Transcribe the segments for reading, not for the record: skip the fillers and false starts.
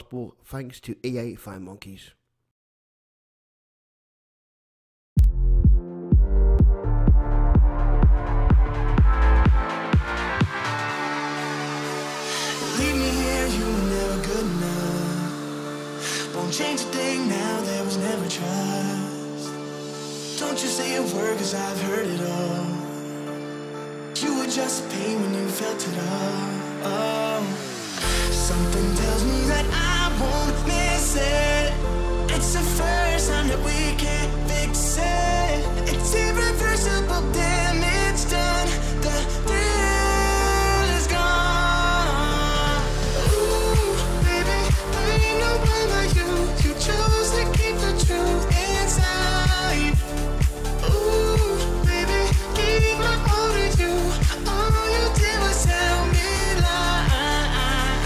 possible thanks to EA Fan Monkeys. Leave me here, you were never good enough. Won't change a thing now, there was never trust. Don't you say a word, cause I've heard it all. You were just pain when you felt it all. Oh. Something tells me that I won't miss it. It's the first time that we can't fix it. It's irreversible damage done. The thrill is gone. Ooh, baby, there ain't no one like you. You chose to keep the truth inside. Ooh, baby, keep my all to you. All you did was tell me lies.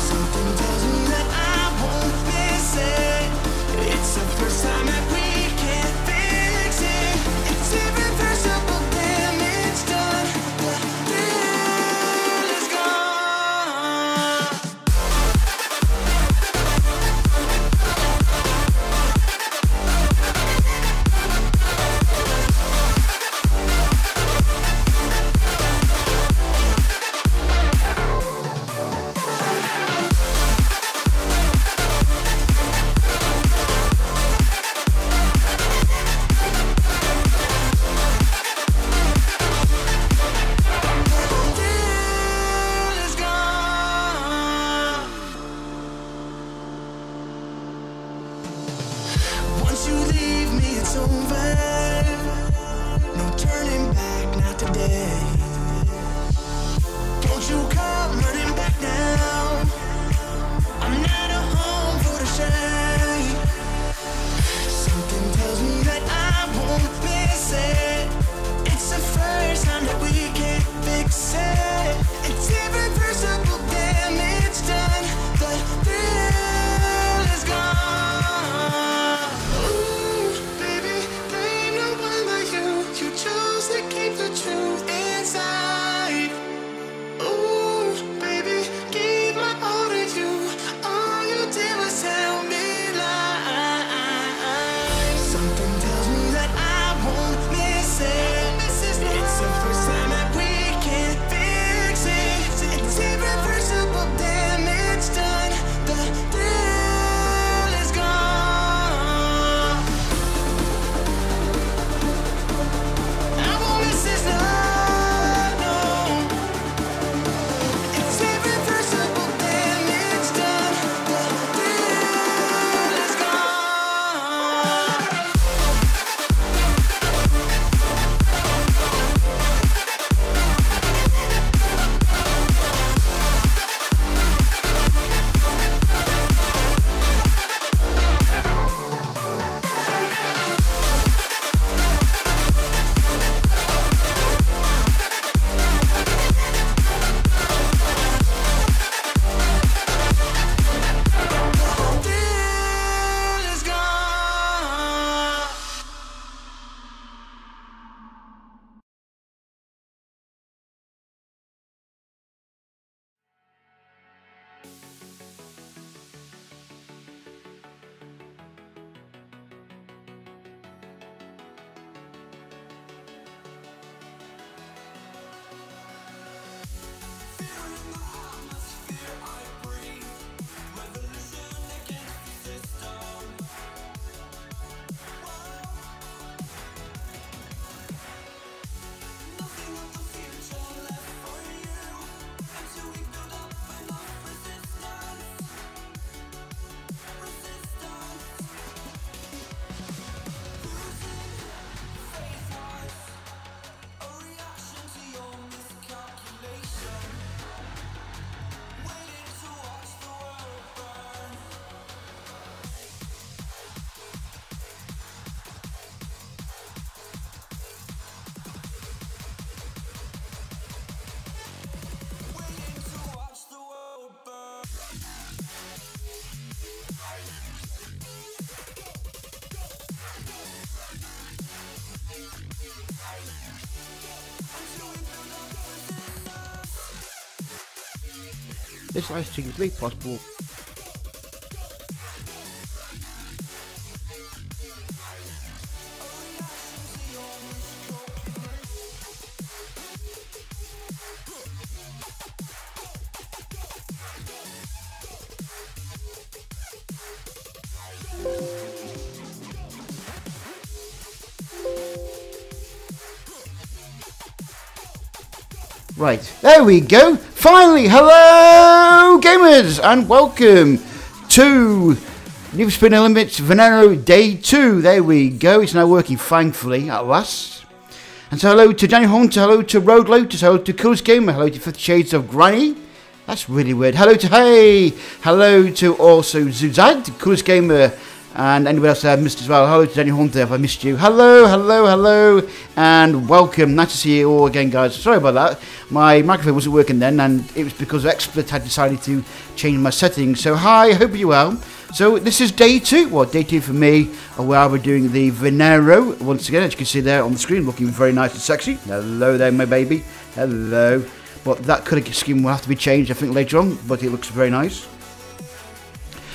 Something tells me that I won't miss it. It's the first time that we can't fix it. It's irreversible damage done. The thrill is gone. Once you leave me, it's over. No turning back, not today. Don't you come running back now. I'm not a home for the shame. Something tells me that I won't miss it. It's the first time that we can't fix it. It's irreversible damage done. The thrill is gone. Ooh, baby, there ain't no one like you. You chose to keep the truth inside. Ooh, baby, keep my all to you. All you did was tell me lies. Something tells me that I won't miss it. It's the first time that we can't fix it. It's irreversible damage done. The thrill is gone. I won't miss this love, no. It's irreversible damage done. The thrill is gone. Thrill is gone. This live stream is made possible Right, there we go. Finally, hello gamers, and welcome to Need for Speed Unlimited Veneno Day 2. There we go. It's now working, thankfully, at last. And so hello to Daniel Hunter, hello to Road Lotus, hello to Coolest Gamer, hello to 50 Shades of Granny. That's really weird. Hello to Hey, hello to also Zuzad, Coolest Gamer, and anybody else I missed as well. Hello to Daniel Hunter if I missed you. Hello, hello, hello, and welcome. Nice to see you all again, guys. Sorry about that. My microphone wasn't working then, and it was because Expert had decided to change my settings. So hi, hope you're well. So this is day 2, well, day 2 for me, where we're doing the Veneno once again, as you can see there on the screen, looking very nice and sexy. Hello there, my baby. Hello. But that colour scheme will have to be changed, I think, later on, but it looks very nice.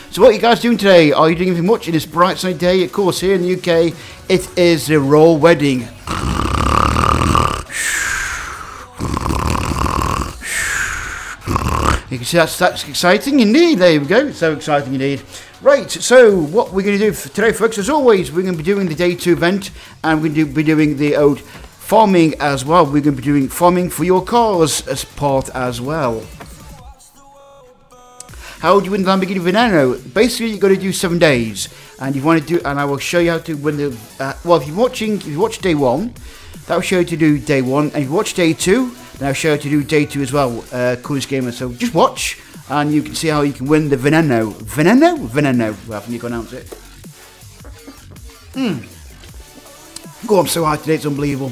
So what are you guys doing today? Are you doing anything much in this bright sunny day? Of course, here in the UK, it is the royal wedding. You can see that's exciting indeed. There we go. So exciting indeed. Right, so what we're going to do for today, folks, as always, we're going to be doing the day 2 event, and we're going to be doing the old farming as well. We're going to be doing farming for your cars as part as well. How do you win the Lamborghini Veneno? Basically, you've got to do 7 days, and you want to do, and I will show you how to win the. Well, if you watch day 1, that will show you to do day 1, and if you watch day 2, then I'll show you how to do day 2 as well. Coolest Gamer. So just watch, and you can see how you can win the Veneno. Veneno. Well, I think you can announce it. Go on, so hard today, it's unbelievable.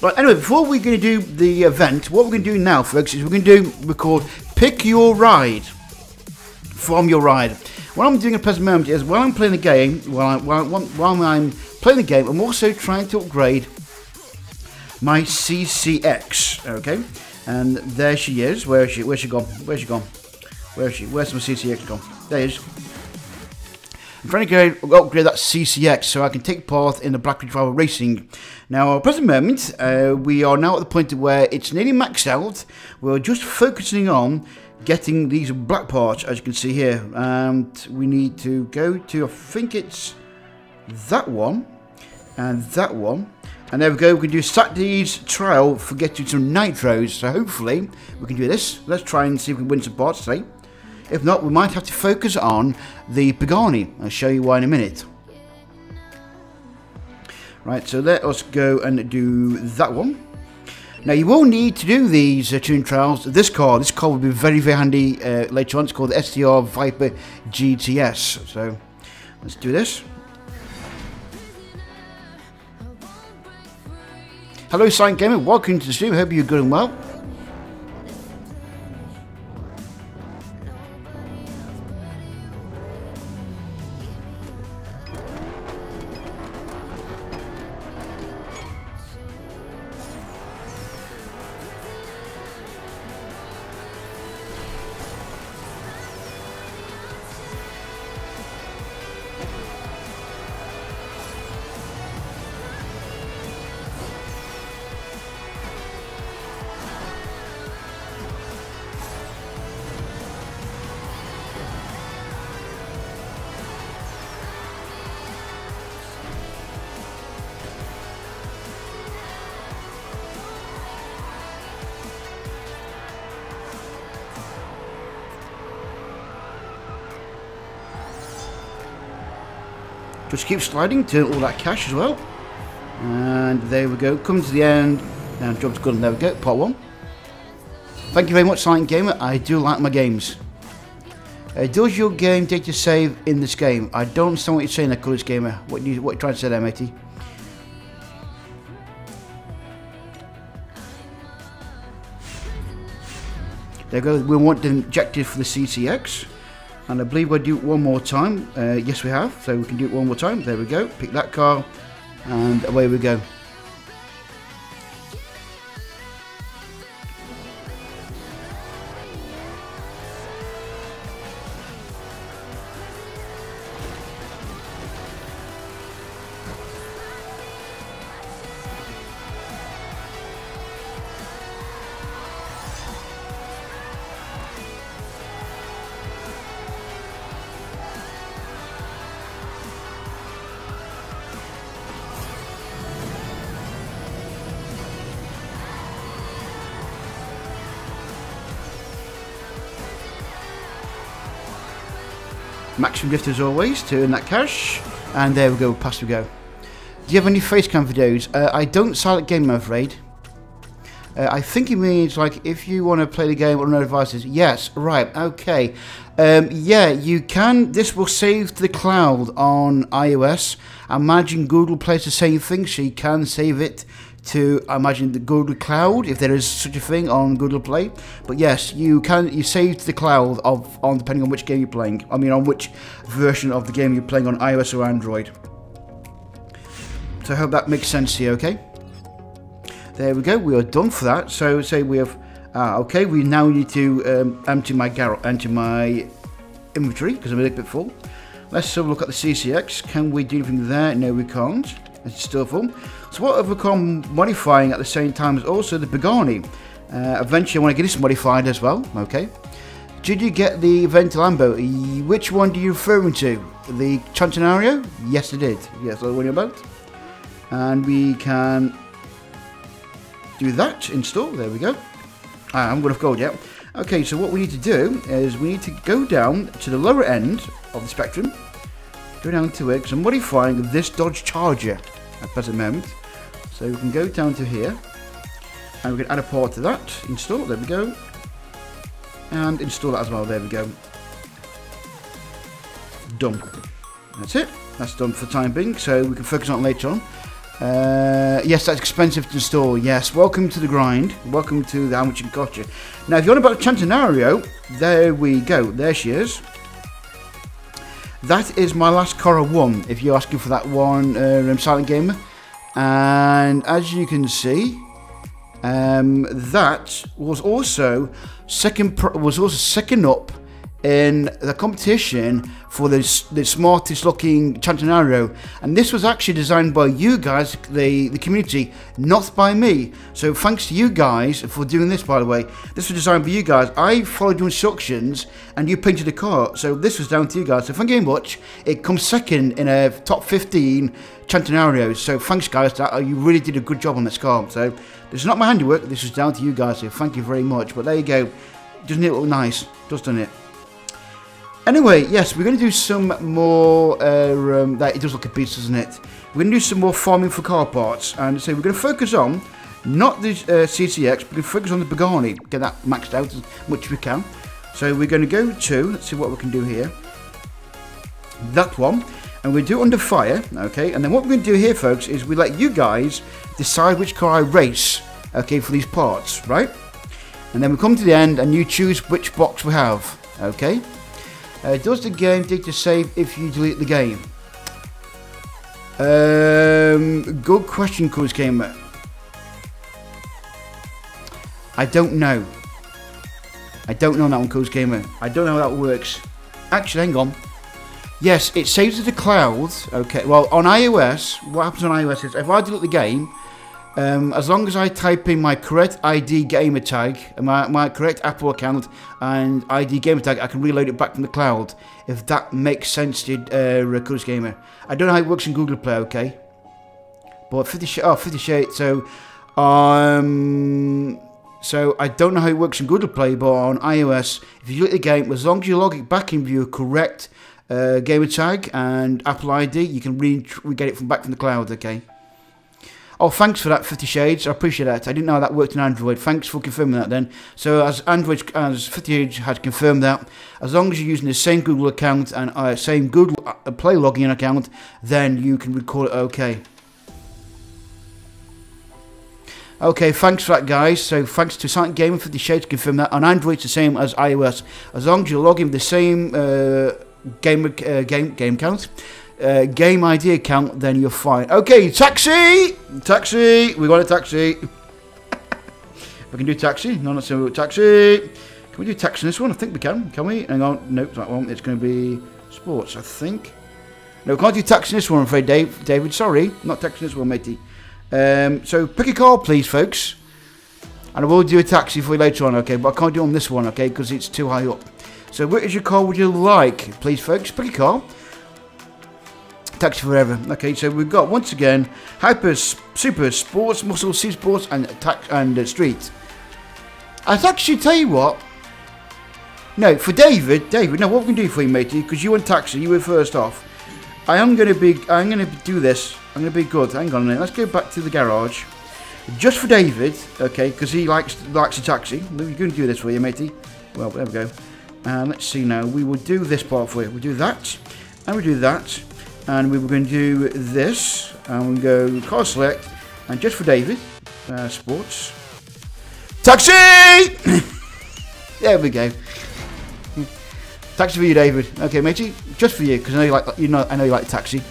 Right, anyway, before we're going to do the event, what we're going to do now, folks, is we're going to record Pick Your Ride from your ride. What I'm doing at the present moment is, while I'm playing the game, while I'm playing the game, I'm also trying to upgrade my CCX, okay? And there she is. Where is she? Where's she gone? Where's she gone? Where is she? Where's my CCX gone? There she is. I'm trying to upgrade that CCX so I can take part in the Black Driver Racing. Now, at the present moment, we are now at the point where it's nearly maxed out. We're just focusing on getting these black parts, as you can see here. And we need to go to, I think it's that one and that one. And there we go, we can do Saturday's trial for getting some nitros. So hopefully we can do this. Let's try and see if we can win some parts today. If not, we might have to focus on the Pagani. I'll show you why in a minute. Right, so let us go and do that one. Now, you will need to do these tuning trials. This car will be very, very handy later on. It's called the STR Viper GTS. So let's do this. Hello, Silent Gamer. Welcome to the stream. Hope you're good and well. Just keep sliding to all that cash as well. And there we go. Come to the end. And job's good. And there we go. Part 1. Thank you very much, Silent Gamer. I do like my games. Does your game data save in this game? I don't understand what you're saying there, Coolest Gamer. What are you trying to say there, matey? There we go. We want the objective for the CCX. And I believe we'll do it one more time. Yes, we have. So we can do it one more time. There we go. Pick that car. And away we go. Maximum gift as always to earn that cash. And there we go, past we go. Do you have any facecam videos? I don't silent game, I'm afraid. I think it means like if you want to play the game on no devices. Yes, right, okay. Yeah, you can. This will save to the cloud on iOS. I imagine Google plays the same thing, so you can save it to, I imagine, the Google Cloud, if there is such a thing on Google Play. But yes, you can. You save to the cloud on depending on which game you're playing. I mean, on which version of the game you're playing on iOS or Android. So I hope that makes sense to you. Okay. There we go. We are done for that. So say we have. Okay. We now need to empty my inventory because I'm a little bit full. Let's have a look at the CCX. Can we do anything there? No, we can't. It's still full. So what have we become modifying at the same time as also the Lamborghini? Eventually I want to get this modified as well. Okay. Did you get the event Lambo? Which one do you referring to? The Centenario? Yes, I did. Yes, I know about. And we can do that. Install. There we go. I'm going to go yet. Okay, so what we need to do is we need to go down to the lower end of the spectrum. Go down to it because I'm modifying this Dodge Charger at present moment. So we can go down to here and we can add a part to that. Install. There we go. And install that as well. There we go. Done. That's it. That's done for the time being. So we can focus on it later on. Yes, that's expensive to install. Yes, welcome to the grind. Welcome to the how much it cost you. Now, if you want about Centenario, there we go. There she is. That is my last car I won. If you're asking for that one, Silent Gamer, and as you can see, that was also second up in the competition for the smartest looking Centenario, and this was actually designed by you guys, the community, not by me. So thanks to you guys for doing this. By the way, this was designed by you guys. I followed your instructions and you painted the car, so this was down to you guys. So thank you very much. It comes second in a top 15 Centenarios, so thanks guys, you really did a good job on this car. So this is not my handiwork, this is down to you guys, so thank you very much. But there you go. Doesn't it look nice? Doesn't it? Anyway, yes, we're going to do some more, that it does look a beast, doesn't it? We're going to do some more farming for car parts, and so we're going to focus on, not the CCX, but we're going to focus on the Lamborghini, get that maxed out as much as we can. So we're going to go to, let's see what we can do here, that one, and we'll do it under fire, okay, and then what we're going to do here, folks, is we let you guys decide which car I race, okay, for these parts, right? And then we come to the end, and you choose which box we have, okay? Does the game take to save if you delete the game? Good question, Cruise Gamer. I don't know. I don't know that one, Cruise Gamer. I don't know how that works. Actually, hang on. Yes, it saves to the cloud. Okay, well, on iOS, what happens on iOS is if I delete the game, as long as I type in my correct ID gamer tag, my correct Apple account and ID gamer tag, I can reload it back from the cloud. If that makes sense to Cruise Gamer. I don't know how it works in Google Play, okay? But 50 Shades, so I don't know how it works in Google Play, but on iOS, if you delete the game, as long as you log it back in with your correct gamer tag and Apple ID, you can re-get it back from the cloud, okay? Oh, thanks for that, 50 Shades. I appreciate that. I didn't know how that worked in Android. Thanks for confirming that then. So as 50 Shades had confirmed that, as long as you're using the same Google account and same Google Play login account, then you can record it okay. Okay, thanks for that, guys. So thanks to Silent Gamer, 50 Shades to confirm that. On Android, it's the same as iOS. As long as you log in with the same game account, game ID account, then you're fine. Okay, taxi! Taxi! We got a taxi. We can do taxi. No, not so taxi. Can we do taxi on this one? I think we can. Can we? Hang on. Nope, that one. It's going to be sports, I think. No, we can't do taxi on this one, I'm afraid, David. Sorry. Not taxi on this one, matey. So pick a car, please, folks. And I will do a taxi for you later on, okay? But I can't do it on this one, okay? Because it's too high up. So which your car would you like, please, folks? Pick a car. Taxi forever. Okay, so we've got once again Hyper, Super, Sports, Muscle, C Sports, and Street. I'd actually tell you what. No, for David, no, what we can do for you, matey, because you want taxi, you were first off. I'm gonna do this. I'm gonna be good. Hang on a minute. Let's go back to the garage. Just for David, okay, because he likes a taxi. We're going to do this for you, matey. Well, there we go. And let's see now. We will do this part for you. We'll do that, and we do that, and we were going to do this, and we go car select, and just for David, sports, taxi. There we go. Taxi for you, David. Okay, matey, just for you, because I know you like taxi.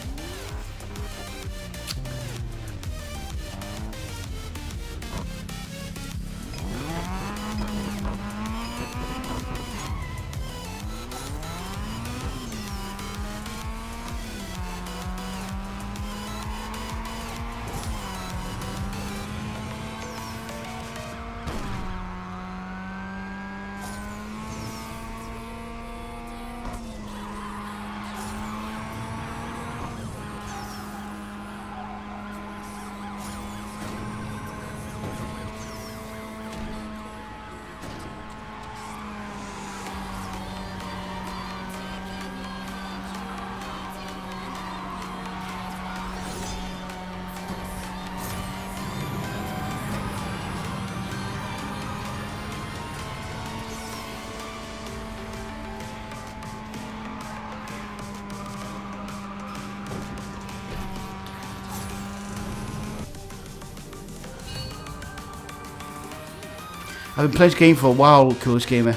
I've been playing this game for a while, Coolest Gamer.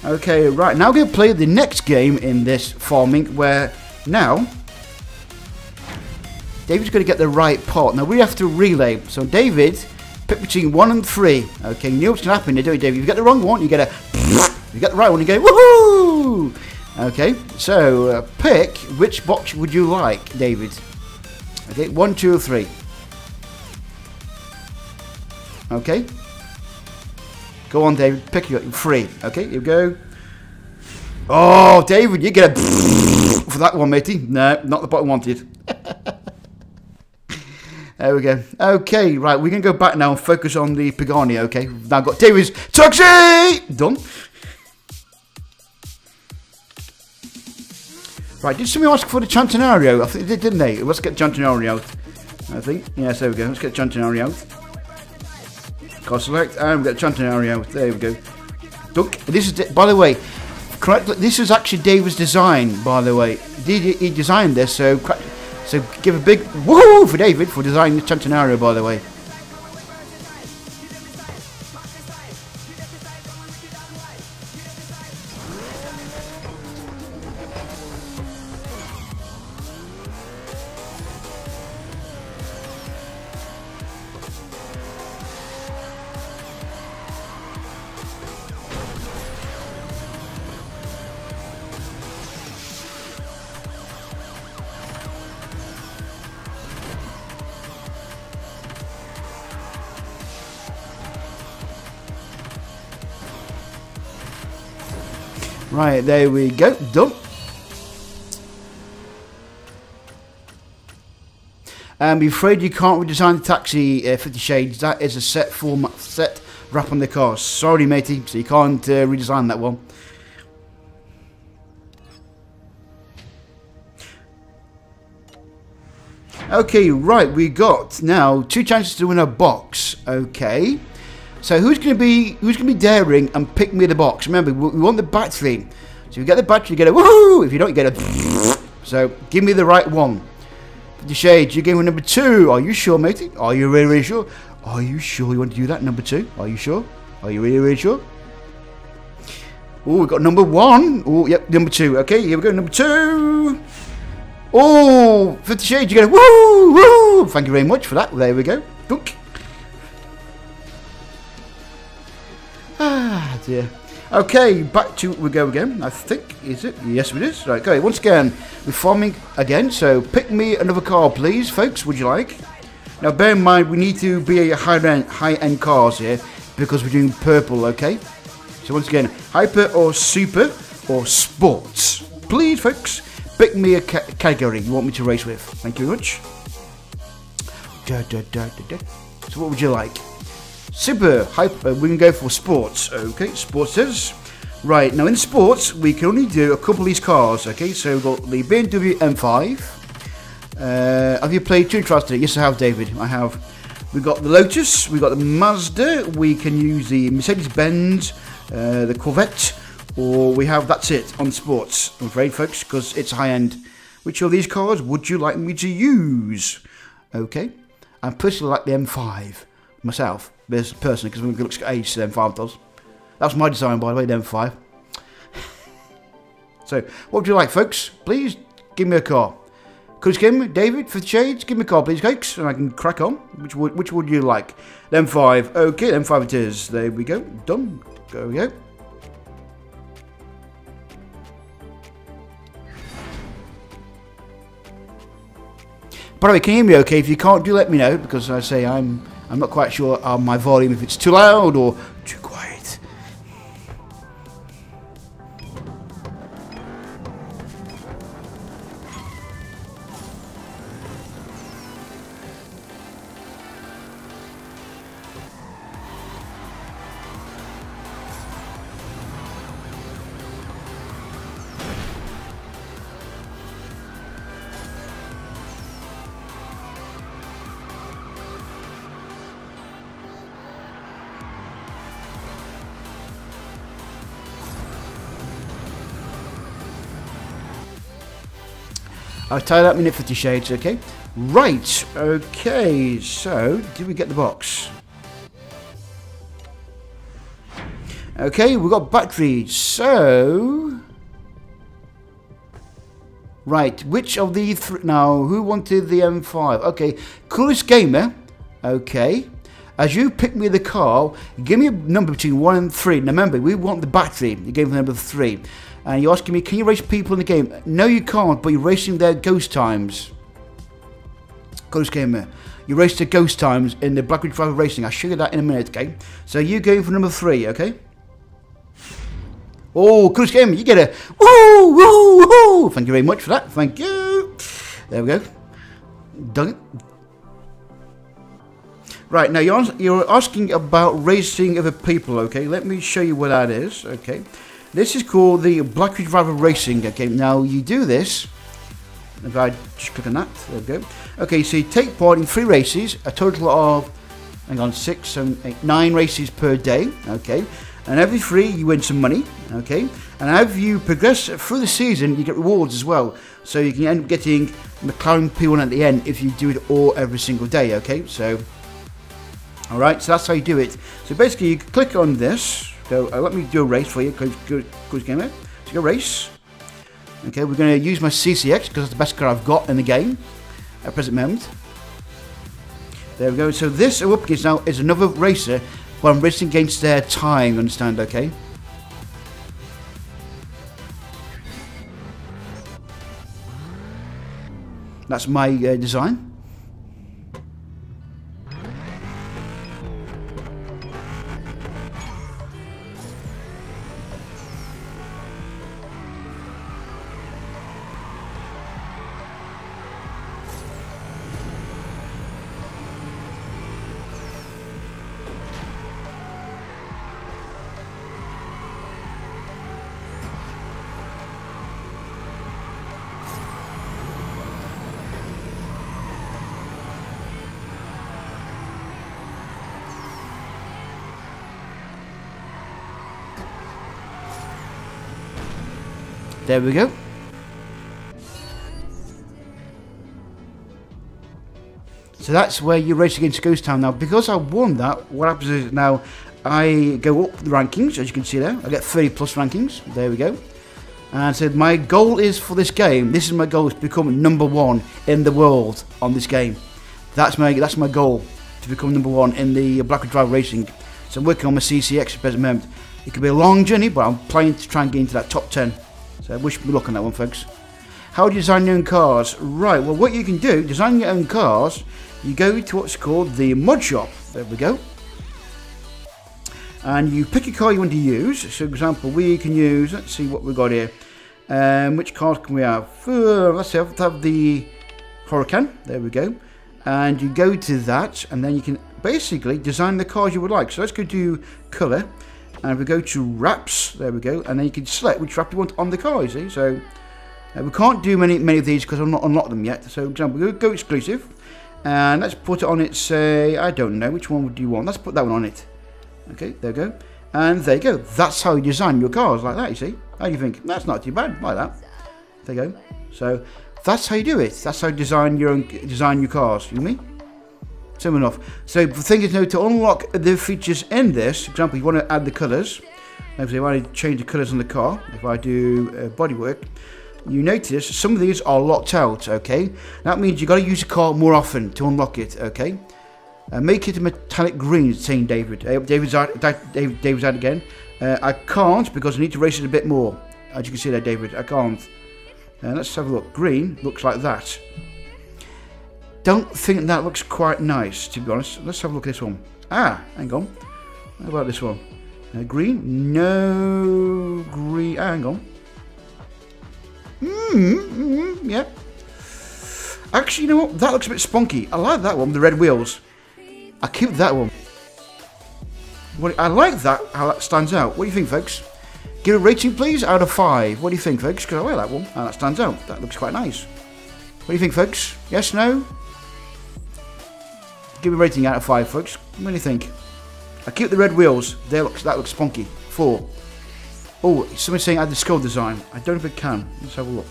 Okay, right, now we're going to play the next game in this farming, where now David's going to get the right pot. Now we have to relay. So David, pick between 1 and 3. Okay, you know what's going to happen, don't you, David? If you get the wrong one, you get a... If you get the right one, you go, woohoo! Okay, so pick which box would you like, David? Okay, 1, 2, or 3. Okay. Go on, David. Pick your 3. Okay, here we go. Oh, David, you get a for that one, matey. No, not the bottom wanted. There we go. Okay, right, we're going to go back now and focus on the Pagani, okay? Now I've got David's taxi! Done. Right, did somebody ask for the Centenario? I think they did, didn't they? Let's get Centenario out. I think. Yes, there we go. Let's get Centenario out. Car select, and we got Centenario. There we go. Look, this is, by the way, correctly, this is actually David's design, by the way. He designed this, so give a big woohoo for David for designing the Centenario, by the way. Right, there we go. Done. I'm afraid you can't redesign the taxi, 50 Shades. That is a set format, set wrap on the car. Sorry, matey. So you can't redesign that one. Okay, right. We got now 2 chances to win a box. Okay. So who's going to be daring and pick me the box? Remember, we want the battery. So if you get the battery, you get a woohoo. If you don't, you get a. So give me the right one. The Shades, you're going with number 2. Are you sure, matey? Are you really, really sure? Are you sure you want to do that, number 2? Are you sure? Are you really, really sure? Oh, we've got number 1. Oh, yep, number 2. Okay, here we go, number 2. Oh, 50 Shades, you get a woo, woo. Thank you very much for that. There we go. Dunk. Ah, dear. Okay, back to we go again. I think, is it? Yes, it is. Right, okay, once again, we're farming again. So pick me another car, please, folks. Would you like? Now, bear in mind, we need to be a high-end cars here because we're doing purple. Okay. So once again, hyper or super or sports, please, folks. Pick me a category you want me to race with. Thank you very much. So what would you like? Super, hyper, we can go for sports. Okay, sports is. Right, now in sports, we can only do a couple of these cars, okay? So we've got the BMW M5. Have you played Touring Trials today? Yes, I have, David. I have. We've got the Lotus, we've got the Mazda, we can use the Mercedes-Benz, the Corvette, or we have, that's it, on sports, I'm afraid, folks, because it's high-end. Which of these cars would you like me to use? Okay. I personally like the M5, myself, personally, because it looks age, the M5 does. That's my design, by the way, the M5. So, what would you like, folks? Please, give me a car. Coach Kim, David, 50 Shades, give me a car, please, cakes, and I can crack on. Which would you like? The M5. Okay, the M5 it is. There we go. Done. There we go. By the way, can you hear me okay? If you can't, do let me know, because I say I'm not quite sure on my volume, if it's too loud or too quiet. I'll tie that minute 50 Shades, okay? Right, okay, so, did we get the box? Okay, we've got batteries, so... Right, which of the three... Now, who wanted the M5? Okay, Coolest Gamer, okay. As you pick me the car, give me a number between 1 and 3. Now remember, we want the battery, you gave me number 3. And you're asking me, can you race people in the game? No, you can't, but you're racing their ghost times. Ghost Gamer. You race the ghost times in the Black Ridge Driver Racing. I'll show you that in a minute, okay? So you're going for number 3, okay? Oh, Ghost Gamer, you get a woo, woo, woo. Thank you very much for that. Thank you. There we go. Done it. Right, now you're asking about racing other people, okay? Let me show you what that is, okay? This is called the Black Ridge Driver Racing, okay? Now, you do this, if I just click on that, there we go. Okay, so you take part in 3 races, a total of, hang on, 6, 7, 8, 9 races per day, okay? And every 3, you win some money, okay? And as you progress through the season, you get rewards as well. So you can end up getting McLaren P1 at the end if you do it all every single day, okay? So, alright, so that's how you do it. So basically, you click on this. So let me do a race for you, Coach Gamer. So go race. Okay, we're going to use my CCX because it's the best car I've got in the game at present moment. There we go. So this up against now is another racer, but I'm racing against their time. Understand? Okay. That's my design. There we go. So that's where you race against Ghost Town. Now, because I won that, what happens is now I go up the rankings, as you can see there. I get 30 plus rankings. There we go. And I said my goal is for this game. This is my goal, is to become number 1 in the world on this game. That's my goal, to become number 1 in the Black Ridge Driver Racing. So I'm working on my CCX at the present moment. It could be a long journey, but I'm planning to try and get into that top 10. So I wish me luck on that one, folks. How do you design your own cars? Right, well, what you can do, design your own cars, you go to what's called the mod shop. There we go. And you pick a car you want to use. So, for example, we can use, let's see what we've got here. Which cars can we have? Let's have the Huracan. There we go. And you go to that, and then you can basically design the cars you would like. So let's go to colour. And we go to wraps, there we go, and then you can select which wrap you want on the car, you see. So we can't do many of these because I've not unlocked them yet. So for example, we go exclusive, and let's put it on it, say, I don't know, which one would you want? Let's put that one on it. Okay, there we go. And there you go. That's how you design your cars, like that, you see. How do you think? That's not too bad, like that. There you go. So that's how you do it. That's how you design your cars, you mean? Simple enough. So the thing is now, to unlock the features in this, for example, you want to add the colours. If I want to change the colours on the car, if I do bodywork, you notice some of these are locked out, okay? That means you've got to use the car more often to unlock it, okay? Make it a metallic green, saying David. David's out again. I can't because I need to race it a bit more. As you can see there, David, I can't. Let's have a look. Green looks like that. Don't think that looks quite nice, to be honest. Let's have a look at this one. Ah, hang on. How about this one? Green? No green. Ah, hang on. Yeah. Actually, you know what? That looks a bit spunky. I like that one, the red wheels. I keep that one. I like that, how that stands out. What do you think, folks? Give a rating, please, out of 5. What do you think, folks? Because I like that one. How that stands out. That looks quite nice. What do you think, folks? Yes, no? Give a rating out of 5, folks. What do you think? I keep the red wheels. That looks spunky. 4. Oh, someone's saying add the skull design. I don't know if it can. Let's have a look.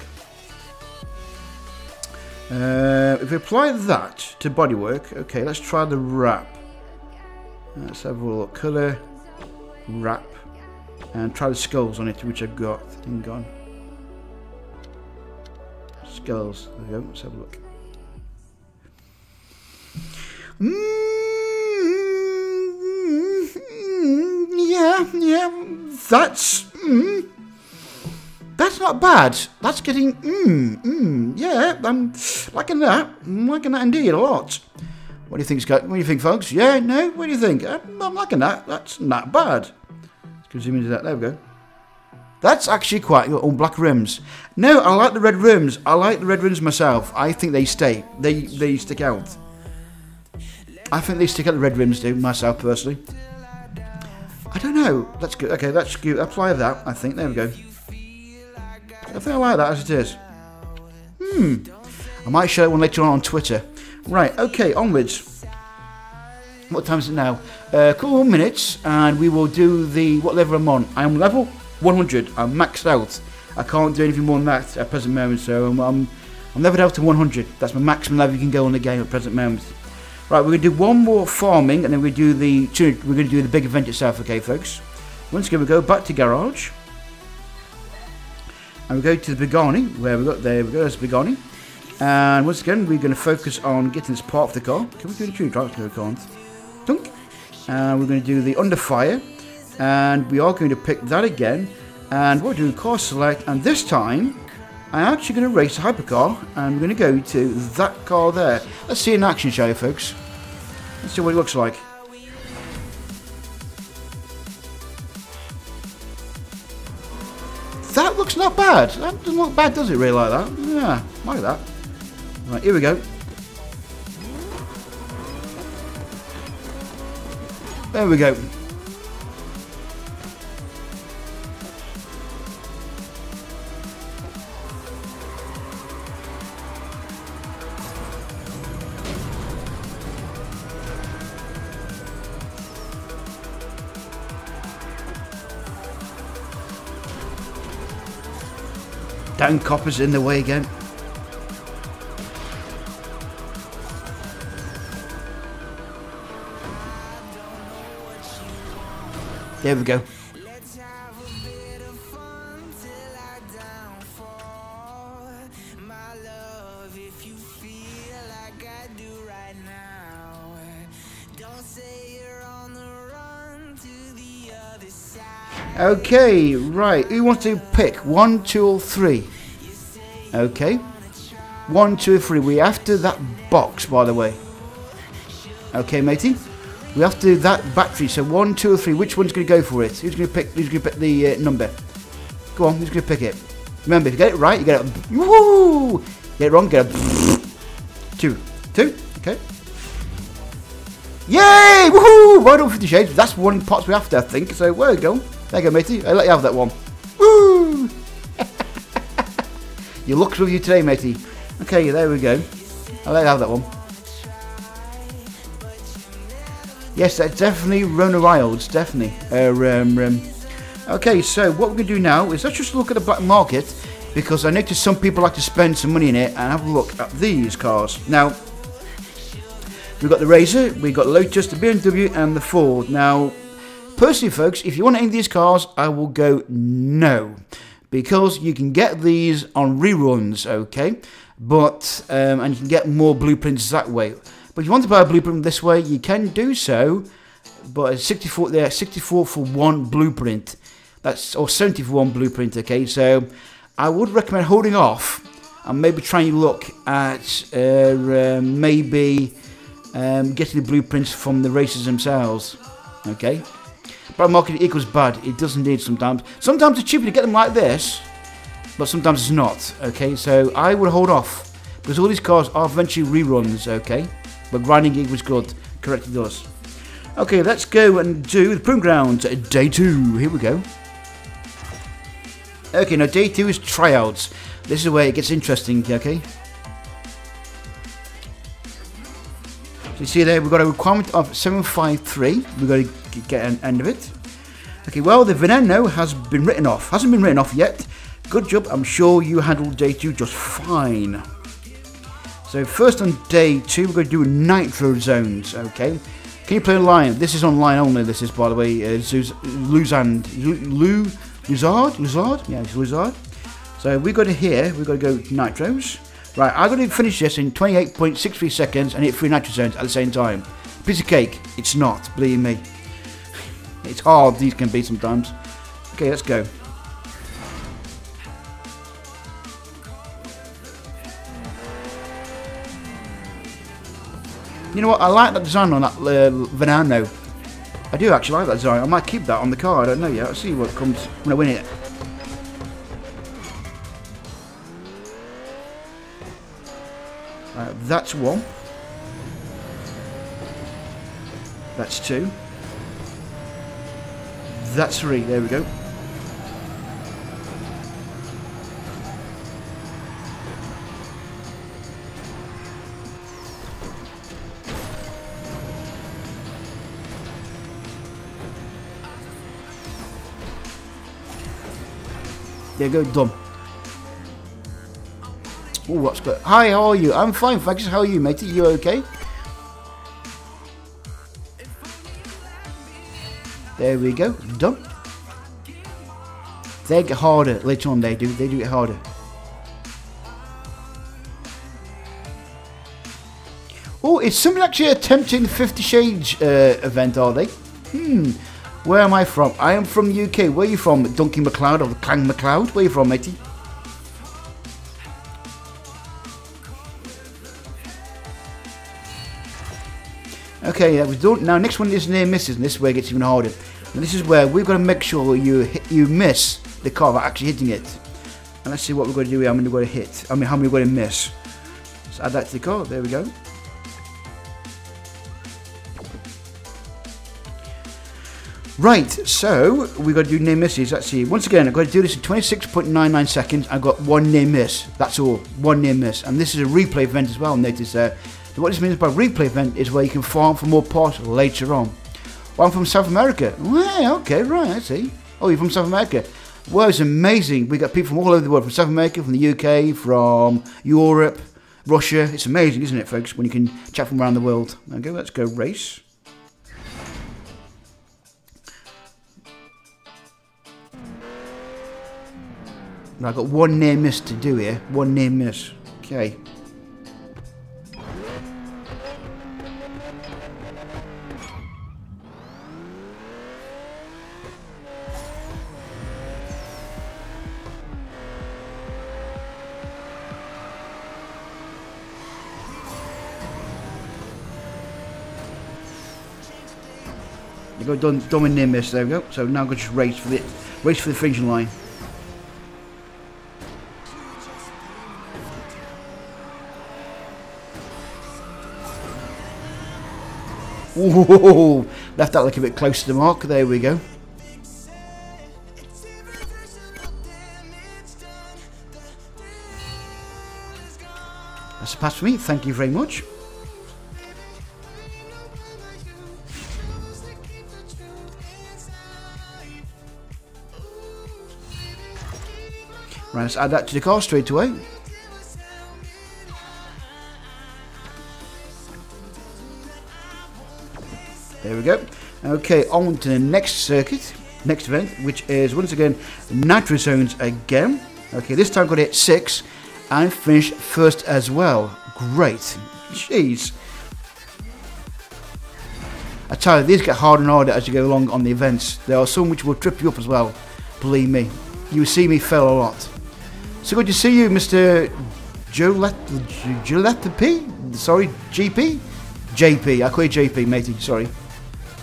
If we apply that to bodywork, okay, let's try the wrap. Let's have a look. Colour, wrap, and try the skulls on it, which I've got. Hang on. Skulls. There we go. Let's have a look. Yeah. That's not bad. That's getting, yeah, I'm liking that. I'm liking that indeed a lot. What do you think, Scott? What do you think, folks? Yeah, no? What do you think? I'm liking that. That's not bad. Let's go zoom into that. There we go. That's actually quite good. Oh, black rims. No, I like the red rims. I like the red rims myself. I think they stay. They stick out. I think they stick out, the red rims do, myself personally. I don't know. That's good. Okay, that's good. Apply that, I think. There we go. I think I like that as it is. I might show it one later on Twitter. Right, okay, onwards. What time is it now? A couple more minutes, and we will do the... What level I'm on? I'm level 100. I'm maxed out. I can't do anything more than that at present moment, so I'm leveled out to 100. That's my maximum level you can go on the game at present moment. Right, we're going to do one more farming, and then we're going to do the big event itself, okay, folks? Once again, we go back to garage. And we go to the Bugatti, where we got, there we go, there's the Bugatti. And once again, we're going to focus on getting this part of the car. Can we do the tree drive? No, we can't. Dunk. And we're going to do the under fire. And we are going to pick that again. And we'll do car select. And this time, I'm actually going to race a hypercar. And we're going to go to that car there. Let's see it in action, shall we, folks? Let's see what it looks like. That looks not bad. That doesn't look bad, does it, really, like that? Yeah, like that. Right, here we go. There we go. Dan Copper's in the way again. There we go. Okay, right. Who wants to pick? 1, 2, or 3? Okay. 1, 2, 3. We after that box, by the way. Okay, matey. We have to do that battery. So 1, 2, or 3. Which one's going to go for it? Who's going to pick? Who's going to pick the number? Go on. Who's going to pick it? Remember, if you get it right, you get it. Woo! Get it wrong, get it. 2. 2. Okay. Yay! Woohoo! Right on 50 Shades. That's one pots we after, I think. So, where we go? There you go, matey. I'll let you have that one. Woo! Your luck's with you today, matey. Okay, there we go. I'll let you have that one. Yes, that's definitely Rona Wilds, definitely. Okay, so what we're going to do now is let's just look at the black market, because I noticed some people like to spend some money in it, and have a look at these cars. Now, we've got the Razor, we've got Lotus, the BMW, and the Ford. Now, personally, folks, if you want any of these cars, I will go no, because you can get these on reruns, okay? But and you can get more blueprints that way. But if you want to buy a blueprint this way, you can do so. But it's 64 there, 64 for one blueprint. That's or 70 for one blueprint. Okay, so I would recommend holding off and maybe trying to look at maybe getting the blueprints from the racers themselves. Okay, but market equals bad. It does indeed sometimes. Sometimes it's cheaper to get them like this, but sometimes it's not. Okay, so I would hold off because all these cars are eventually reruns. Okay, but grinding equals good. Correct, it does. Okay, let's go and do the Proving Grounds day 2. Here we go. Okay, now day 2 is tryouts. This is where it gets interesting, okay? So you see there, we've got a requirement of 753. We've got to get an end of it. Okay, well, the Veneno has been written off. Hasn't been written off yet. Good job. I'm sure you handled day 2 just fine. So first on day 2, we're going to do nitro zones, okay? Can you play online? This is online only. This is, by the way, Luzard? Yeah, it's Luzard. So we got to here. We've got to go nitros. Right, I've got to finish this in 28.63 seconds and hit 3 nitro zones at the same time. Piece of cake. It's not, believe me. It's hard. These can be sometimes. Okay, let's go. You know what, I like that design on that Veneno. I do actually like that design. I might keep that on the car, I don't know yet. I'll see what comes when I win it. That's 1. That's 2. That's 3, there we go. There you go, done. Oh, what's good? Hi, how are you? I'm fine, thanks. How are you, matey? You okay? There we go, done. They get harder later on. They do it harder. Oh, is somebody actually attempting the 50 Shades event? Are they? Where am I from? I am from the UK. Where are you from? Donkey McLeod or the Clang McLeod? Where are you from, matey? Okay, that was done. Now, next one is near misses, and this is where it gets even harder. And this is where we've got to make sure you miss the car by actually hitting it. And let's see what we're going to do here. How many we're going to hit? I mean, how many we're going to miss? Let's add that to the car. There we go. Right, so we've got to do near misses. Let's see. Once again, I've got to do this in 26.99 seconds. I've got 1 near miss. That's all. 1 near miss. And this is a replay event as well. Notice there. So what this means by replay event is where you can farm for more parts later on. Well, I'm from South America. Well, okay, right, I see. Oh, you're from South America. Well, it's amazing. We got people from all over the world. From South America, from the UK, from Europe, Russia. It's amazing, isn't it, folks, when you can chat from around the world. Okay, let's go race. Now, I've got 1 near miss to do here. 1 near miss. Okay. You go done with near miss. There we go. So now I'm going to just race for the finishing line. Ooh, left that look a bit close to the mark. There we go. That's a pass for me. Thank you very much. Right, let's add that to the car straight away. There we go. Okay, on to the next circuit, next event, which is once again Nitro Zones again. Okay, this time got to hit 6 and finish first as well. Great. Jeez. I tell you, these get harder and harder as you go along on the events. There are some which will trip you up as well. Believe me. You see me fail a lot. So good to see you, Mr. Gillette. Sorry, GP? JP. I call you JP, matey. Sorry.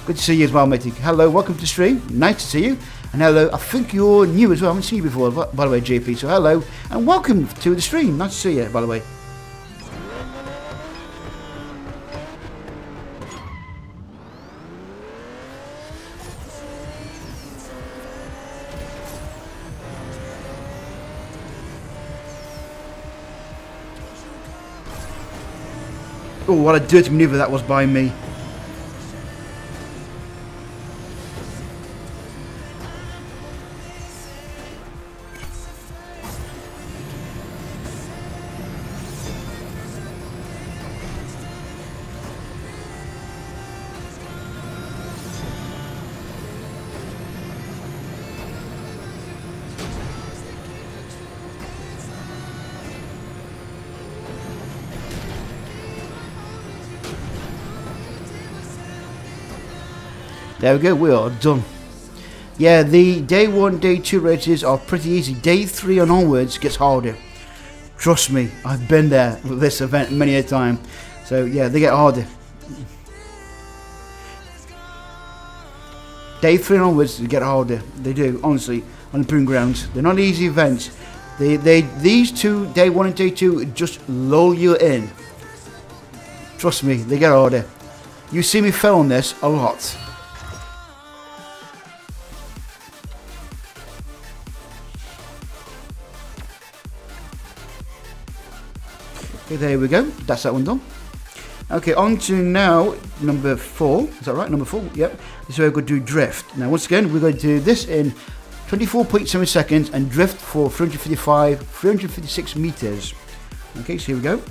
Good to see you as well, matey. Hello, welcome to the stream. Nice to see you. And hello, I think you're new as well. I haven't seen you before, by the way, JP. So hello, and welcome to the stream. Nice to see you, by the way. Oh, what a dirty manoeuvre that was by me. There we go, we are done. Yeah, the day 1, day 2 races are pretty easy. Day 3 and onwards gets harder. Trust me, I've been there with this event many a time. So yeah, they get harder. Day 3 and onwards they get harder. They do, honestly, on the proving grounds. They're not easy events. These two, day 1 and day 2, just lull you in. Trust me, they get harder. You see me fail on this a lot. Okay, there we go. That's that one done. Okay, on to now number 4. Is that right? Number 4? Yep. This is where we're going to do drift. Now, once again, we're going to do this in 24.7 seconds and drift for 356 meters. Okay, so here we go.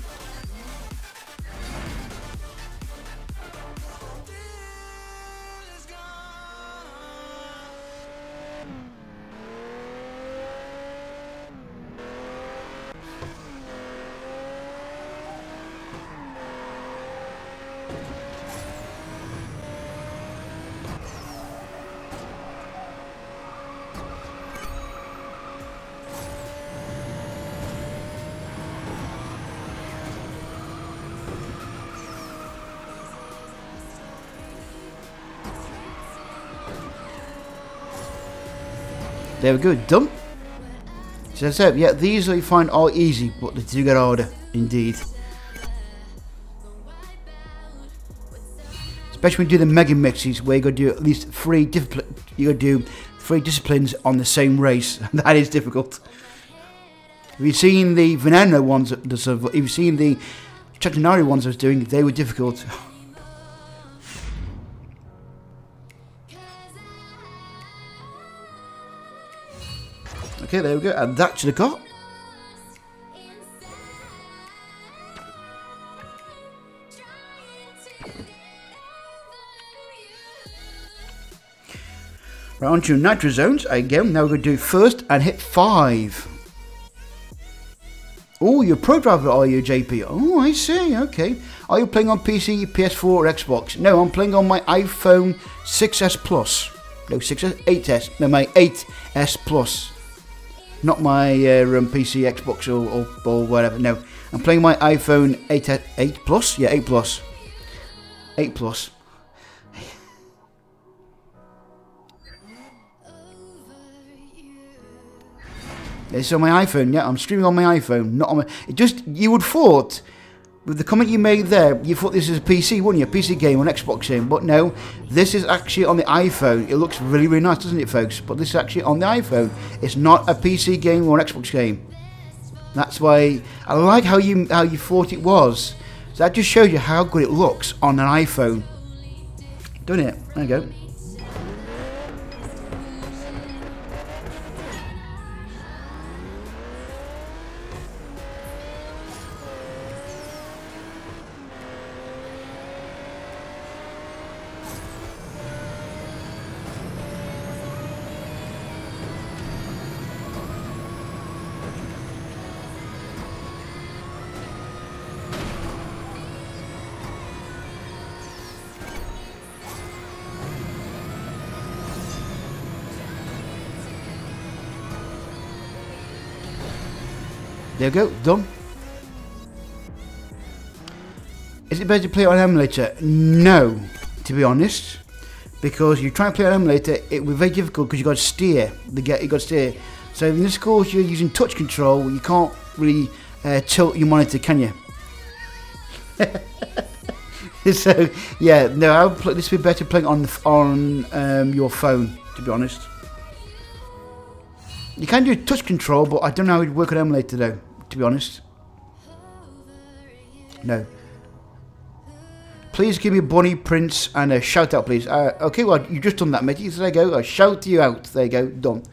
There we go, done. So as I said, yeah, these you find are easy, but they do get harder, indeed. Especially when you do the mega mixes, where you got to do at least 3 disciplines on the same race. That is difficult. If you've seen the Veneno ones, if you've seen the Chatinari ones I was doing, they were difficult. Okay, there we go. Add that to the car. Right, on to Nitro Zones again. Now we're going to do first and hit 5. Oh, you're a pro driver, are you, JP? Oh, I see. Okay. Are you playing on PC, PS4, or Xbox? No, I'm playing on my iPhone 6s Plus. No, 6s, 8s. No, my 8s Plus. Not my PC, Xbox, or whatever. No, I'm playing my iPhone 8 Plus. Yeah, 8 Plus. 8 Plus. It's on my iPhone. Yeah, I'm streaming on my iPhone, not on my. It just, you would thought with the comment you made there, you thought this is a PC, wouldn't you? A PC game or an Xbox game. But no, this is actually on the iPhone. It looks really, really nice, doesn't it, folks? But this is actually on the iPhone. It's not a PC game or an Xbox game. That's why I like how you thought it was. So that just shows you how good it looks on an iPhone. Doesn't it? There you go. There you go, done. Is it better to play it on an emulator? No, to be honest, because you try and play on an emulator, it will be very difficult because you got to steer. You got to steer. So in this course, you're using touch control. You can't really tilt your monitor, can you? So yeah, no, this would be better playing on your phone, to be honest. You can do touch control, but I don't know how it would work on emulator though, to be honest. No. Please give me Bonnie, Prince, and a shout out, please. Okay, well, you've just done that, matey. So there you go. I'll shout you out. There you go. Done.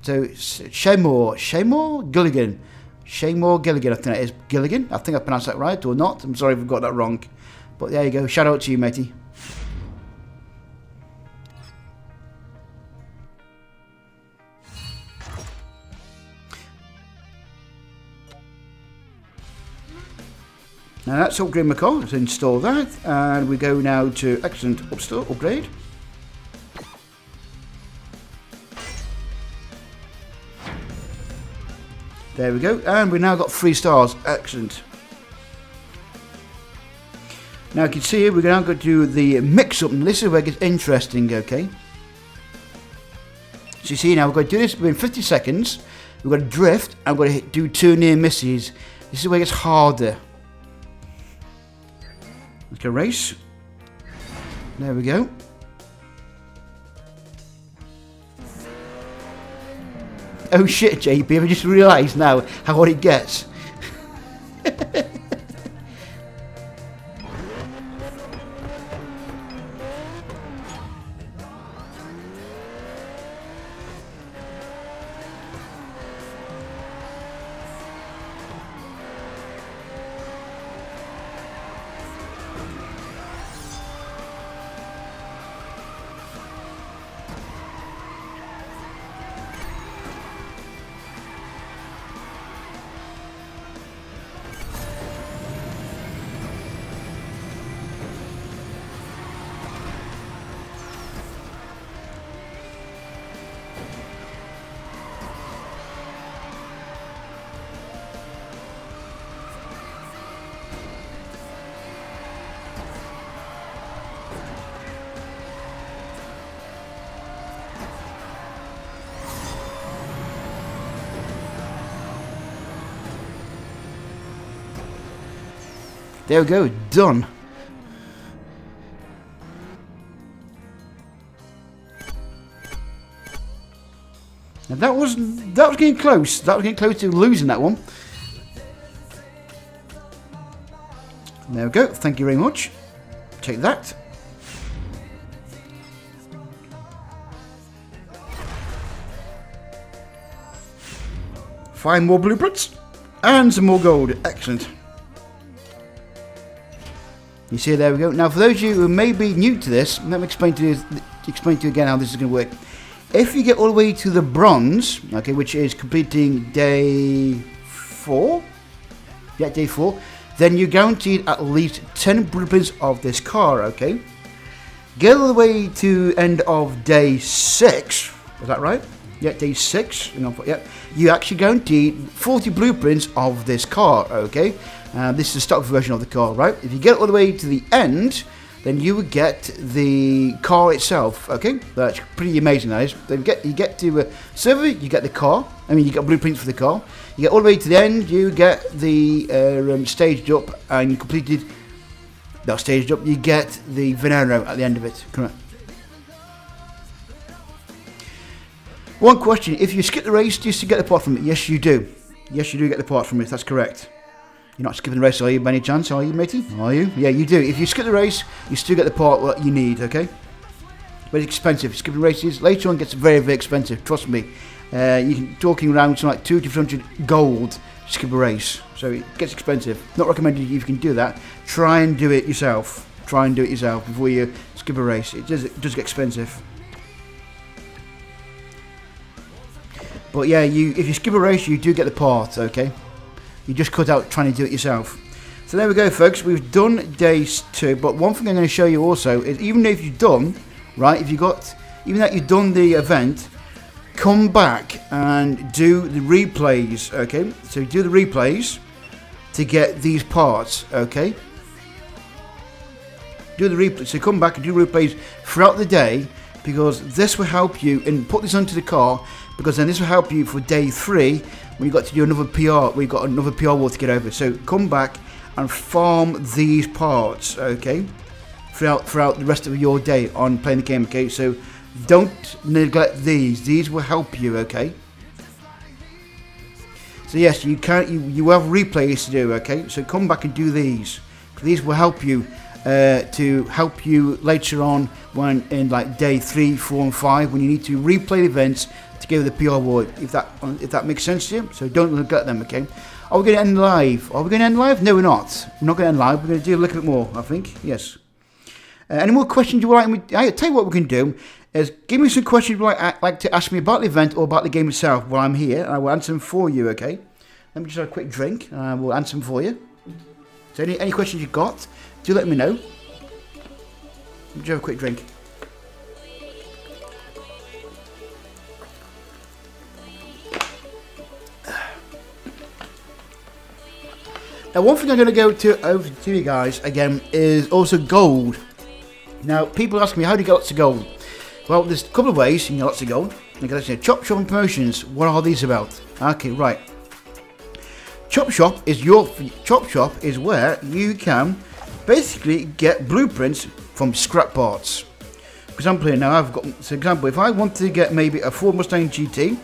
So, Shaymore Gilligan. Shaymore Gilligan, I think that is Gilligan. I think I pronounced that right or not. I'm sorry if I've got that wrong. But there you go. Shout out to you, matey. Now that's upgrade my car, let's install that, and we go now to excellent upgrade. There we go, and we've now got 3 stars, excellent. Now you can see here, we're now going to do the mix-up, and this is where it gets interesting, okay? So you see now, we're going to do this within 50 seconds, we're going to drift, and we're going to do 2 near misses. This is where it gets harder. Let's go race. There we go. Oh shit, JP, I just realised now how hard it gets. There we go, done. Now that was getting close. That was getting close to losing that one. There we go. Thank you very much. Take that. Find more blueprints and some more gold. Excellent. You see, there we go. Now, for those of you who may be new to this, let me explain to you again how this is going to work. If you get all the way to the bronze, okay, which is completing day 4, yeah, day 4, then you're guaranteed at least 10 blueprints of this car, okay? Get all the way to end of day 6, is that right? Yeah, day 6, yeah, you actually guaranteed 40 blueprints of this car, okay? This is the stock version of the car, right? If you get all the way to the end, then you would get the car itself. Okay, that's pretty amazing. That is. Then you get to server, you get the car. I mean, you get blueprints for the car. You get all the way to the end, you get the staged up, and you completed that staged up. You get the Veneno at the end of it. Correct. One question: if you skip the race, do you still get the part from it? Yes, you do. Yes, you do get the part from it. That's correct. You're not skipping the race, are you, by any chance? Are you, matey? Are you? Yeah, you do. If you skip the race, you still get the part that you need, okay? But it's expensive. Skipping races later on gets very, very expensive. Trust me. You can talking around something like 200 to 300 gold to skip a race, so it gets expensive. Not recommended if you can do that. Try and do it yourself. Try and do it yourself before you skip a race. It does get expensive. But yeah, if you skip a race, you do get the part, okay? You just cut out trying to do it yourself. So there we go, folks. We've done day 2. But one thing I'm going to show you also is, even if you've done, right, even that you've done the event, come back and do the replays, okay? So do the replays to get these parts, okay? Do the replays. So come back and do replays throughout the day, because this will help you, and put this onto the car, because then this will help you for day 3 when you've got to do another PR. We've got another PR wall to get over. So come back and farm these parts, okay, throughout the rest of your day on playing the game, okay? So don't neglect these. These will help you, okay? So yes, you have replays to do, okay? So come back and do these. These will help you to help you later on when in like day 3, 4, and 5 when you need to replay the events to give the PR award, if that makes sense to you. So don't neglect them, okay? Are we going to end live? Are we going to end live? No, we're not. We're not going to end live. We're going to do a little bit more, I think. Yes. Any more questions you would like me? I'll tell you what we can do is give me some questions you'd like to ask me about the event or about the game itself while I'm here, and I will answer them for you, okay? Let me just have a quick drink, and I will answer them for you. So any questions you've got, do let me know. Let me just have a quick drink. Now, one thing I'm going to go over to you guys again is also gold. Now, people ask me, how do you get lots of gold? Well, there's a couple of ways you can get lots of gold. You can get Chop Shop and promotions. What are these about? Okay, right. Chop Shop is where you can basically get blueprints from scrap parts. For example, here now I've got. For example, if I want to get maybe a Ford Mustang GT,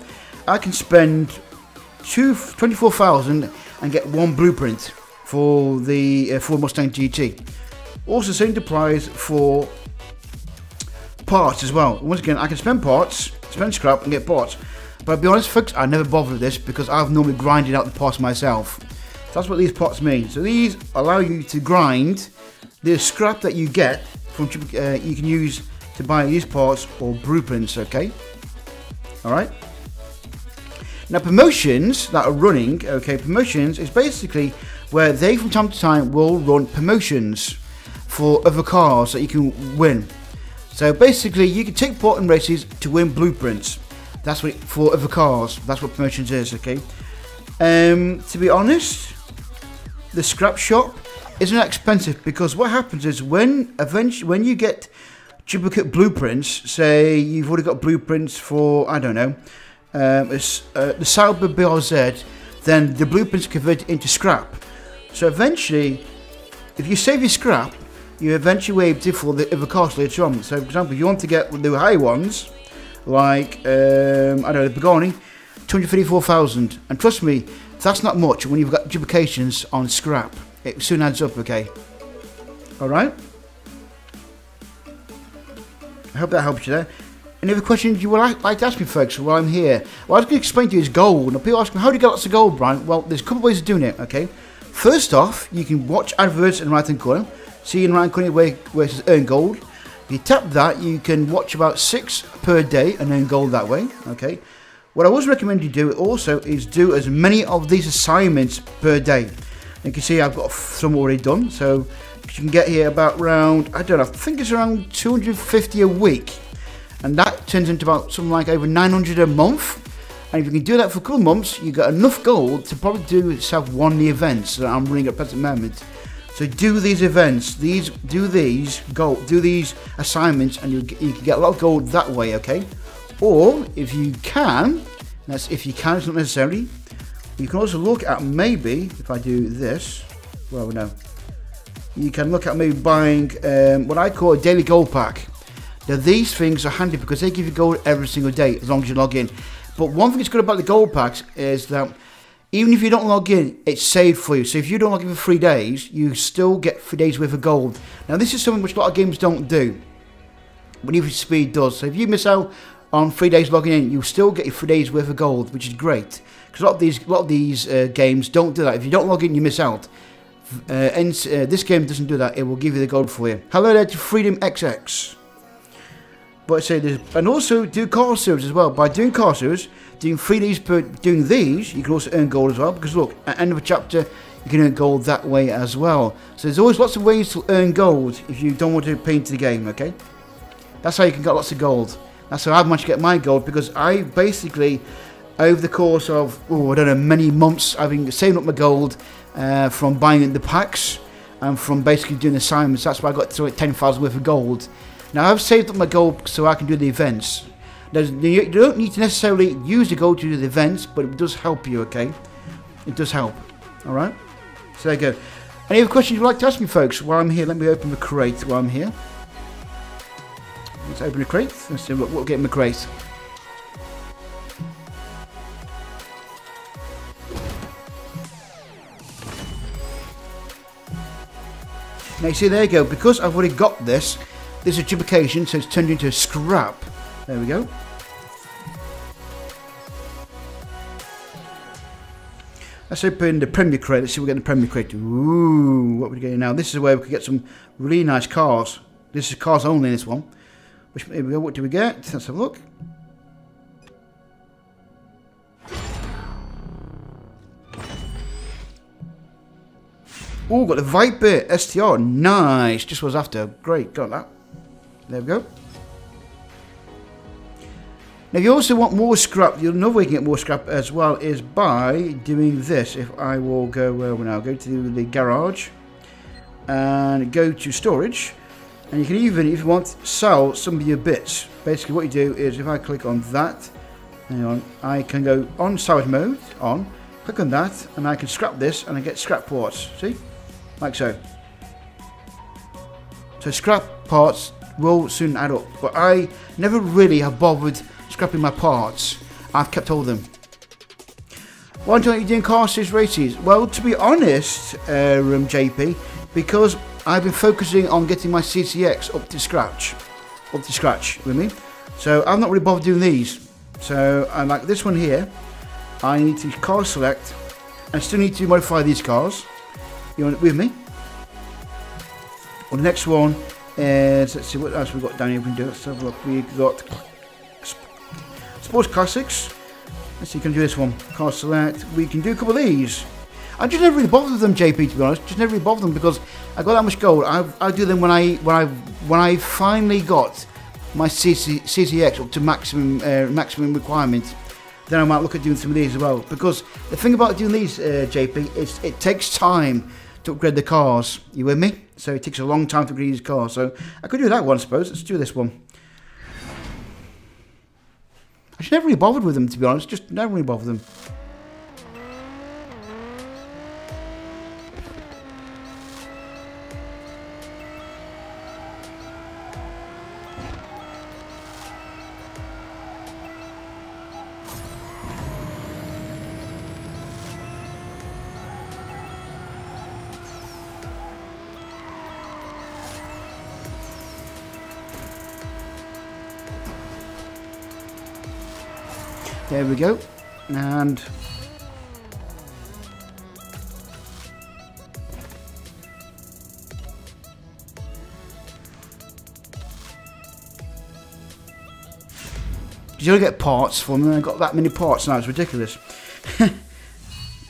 I can spend 24,000 and get one blueprint for the Ford Mustang GT. Also, same applies for parts as well. Once again, I can spend scrap and get parts. But I'll be honest, folks, I never bother with this because I've normally grinded out the parts myself. So that's what these parts mean. So these allow you to grind the scrap that you get from you can use to buy these parts or blueprints. Okay. All right. Now, promotions that are running, okay, promotions is basically where they from time to time will run promotions for other cars that you can win. So basically, you can take part in races to win blueprints. That's what for other cars. That's what promotions is, okay. To be honest, the scrap shop isn't that expensive because what happens is when you get duplicate blueprints, say you've already got blueprints for, I don't know, the Sauber BRZ, then the blueprints convert into scrap. So eventually, if you save your scrap, you eventually will be able to for the other cars later on. So for example, if you want to get the high ones, like I don't know, the Pagani, 234,000, and trust me, that's not much when you've got duplications on scrap. It soon adds up, okay. Alright? I hope that helps you there. Any other questions you would like to ask me, folks, while I'm here? What I was going to explain to you is gold. Now, people ask me, how do you get lots of gold, Brian? Well, there's a couple of ways of doing it, okay? First off, you can watch adverts in the right-hand corner. See in the right-hand corner where it says earn gold. If you tap that, you can watch about 6 per day and earn gold that way, okay? What I always recommend you do also is do as many of these assignments per day. You can see I've got some already done, so you can get here about around, I don't know, I think it's around 250 a week. And that turns into about something like over 900 a month. And if you can do that for a couple of months, you get enough gold to probably do yourself one of the events that I'm running at the present moment. So do these events, do these assignments, and you can get a lot of gold that way, okay? Or if you can, that's if you can, it's not necessarily. You can also look at maybe if I do this. Well, no. You can look at maybe buying what I call a daily gold pack. Now these things are handy because they give you gold every single day as long as you log in. But one thing that's good about the gold packs is that even if you don't log in, it's saved for you. So if you don't log in for 3 days, you still get 3 days worth of gold. Now this is something which a lot of games don't do, but Need for Speed does. So if you miss out on 3 days logging in, you still get your 3 days worth of gold, which is great. Because a lot of these games don't do that. If you don't log in, you miss out. This game doesn't do that. It will give you the gold for you. Hello there to Freedom XX. But I say this, and also do car series as well. By doing car series, doing 3 days per doing these, you can also earn gold as well. Because look, at the end of a chapter, you can earn gold that way as well. So there's always lots of ways to earn gold if you don't want to pay into the game. Okay, that's how you can get lots of gold. That's how I've managed to get my gold, because I basically, over the course of I don't know, many months, I've been saving up my gold from buying the packs and from basically doing assignments. That's why I got to 10,000 worth of gold. Now I've saved up my gold so I can do the events. Now, you don't need to necessarily use the gold to do the events, but it does help you, okay? It does help. Alright? So there you go. Any other questions you'd like to ask me, folks, while I'm here? Let me open the crate while I'm here. Let's open the crate. Let's see what we'll get in the crate. Now you see, there you go. Because I've already got this is a duplication, so it's turned into a scrap. There we go. Let's open the Premier Crate. Let's see what we get in the Premier Crate. Ooh, what are we getting now? This is where we could get some really nice cars. This is cars only, this one. Which, here we go. What do we get? Let's have a look. Oh, got the Viper STR. Nice. Just was after. Great. Got that. There we go. Now, if you also want more scrap, another way you can get more scrap as well is by doing this. If I will go, where we now? Go to the garage and go to storage. And you can even, if you want, sell some of your bits. Basically, what you do is if I click on that, hang on, I can go on salvage mode, click on that, and I can scrap this and I get scrap parts. See? Like so. So scrap parts will soon add up, but I never really have bothered scrapping my parts. I've kept all of them. Why don't you doing car series races? Well, to be honest, JP, because I've been focusing on getting my CCX up to scratch with me. So I've not really bothered doing these. So I like this one here. I need to car select. I still need to modify these cars. You want it with me? Well, the next one is, let's see what else we've got down here. We can do. Let's have a look. We've got Sports Classics. Let's see, you can do this one. Car select. We can do a couple of these. I just never really bothered with them, JP. To be honest, just never really bothered them because I got that much gold. I do them when I finally got my CCX up to maximum requirement. Then I might look at doing some of these as well. Because the thing about doing these, JP, is it takes time to upgrade the cars. You with me? So it takes a long time to upgrade these cars. So I could do that one, I suppose. Let's do this one. I just never really bothered with them, to be honest. Just never really bothered them. There we go, and you don't get parts for me. I got that many parts now, it's ridiculous.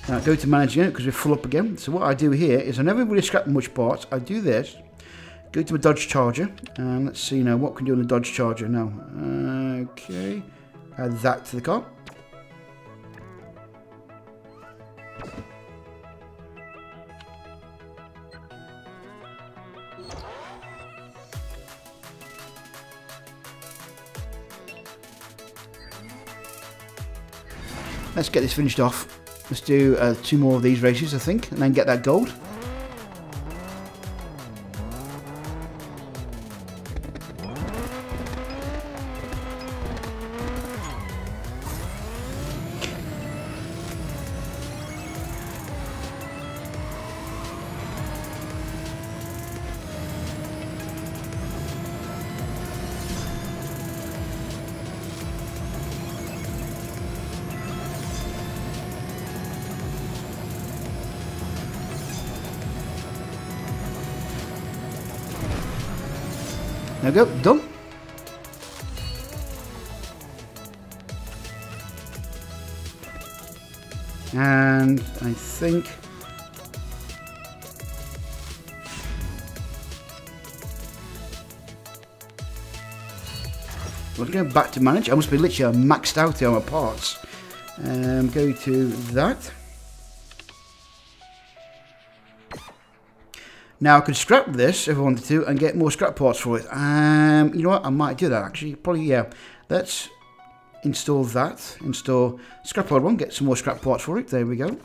Now go to manage unit because we're full up again. So what I do here is I never really scrap much parts. I do this, go to my Dodge Charger, and let's see now what can do on the Dodge Charger now. Okay. Add that to the car. let's get this finished off. Let's do 2 more of these races, I think, and then get that gold. There we go, done. And I think we'll go back to manage. I must be literally maxed out here on my parts. Go to that. Now I could scrap this if I wanted to and get more scrap parts for it. You know what? I might do that actually. Probably, yeah. Let's install that. Install scrap part 1. Get some more scrap parts for it. There we go.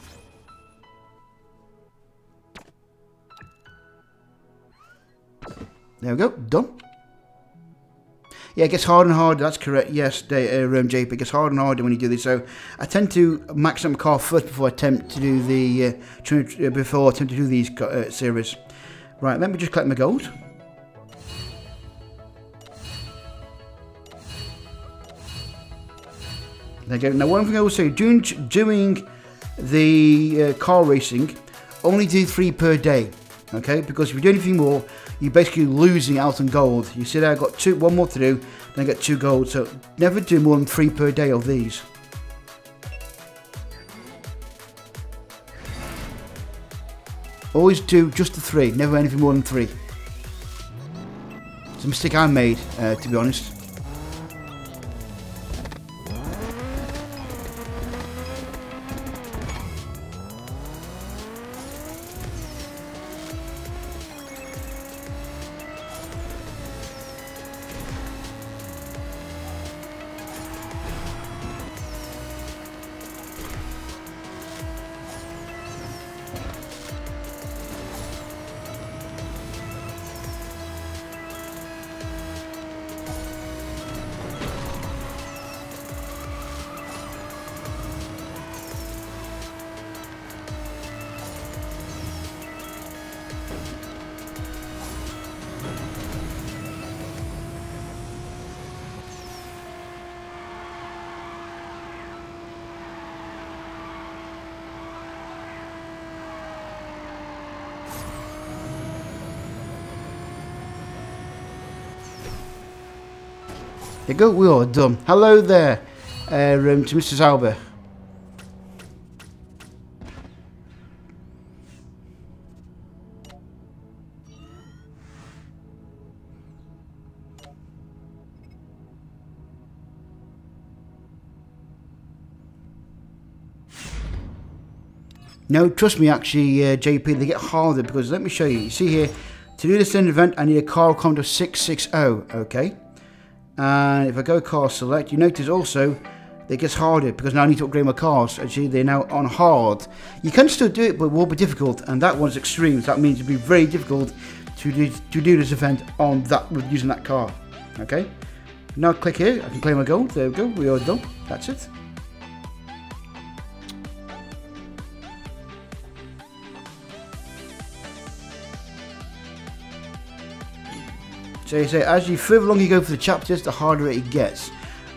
There we go. Done. Yeah, it gets harder and harder. That's correct. Yes, JP, it gets harder and harder when you do this. So I tend to max out my car first before I attempt to do the these series. Right, let me just collect my gold. There you go. Now, one thing I will say, doing the car racing, only do 3 per day, okay? Because if you do anything more, you're basically losing out on gold. You see there, I've got 1 more to do, then I get 2 gold. So never do more than 3 per day of these. Always do just the 3, never anything more than 3. It's a mistake I made, to be honest. There you go, we are done. Hello there, to Mr. Zauber. No, trust me, actually, JP, they get harder because let me show you. You see here, to do this event, I need a car count of 660. Okay. And if I go car select, you notice also it gets harder because now I need to upgrade my cars. Actually, they're now on hard. You can still do it, but it will be difficult. And that one's extreme. So that means it'll be very difficult to do this event on that using that car. Okay. Now click here. I can claim my gold. There we go. We are done. That's it. So you say, as you further along you go for the chapters, the harder it gets.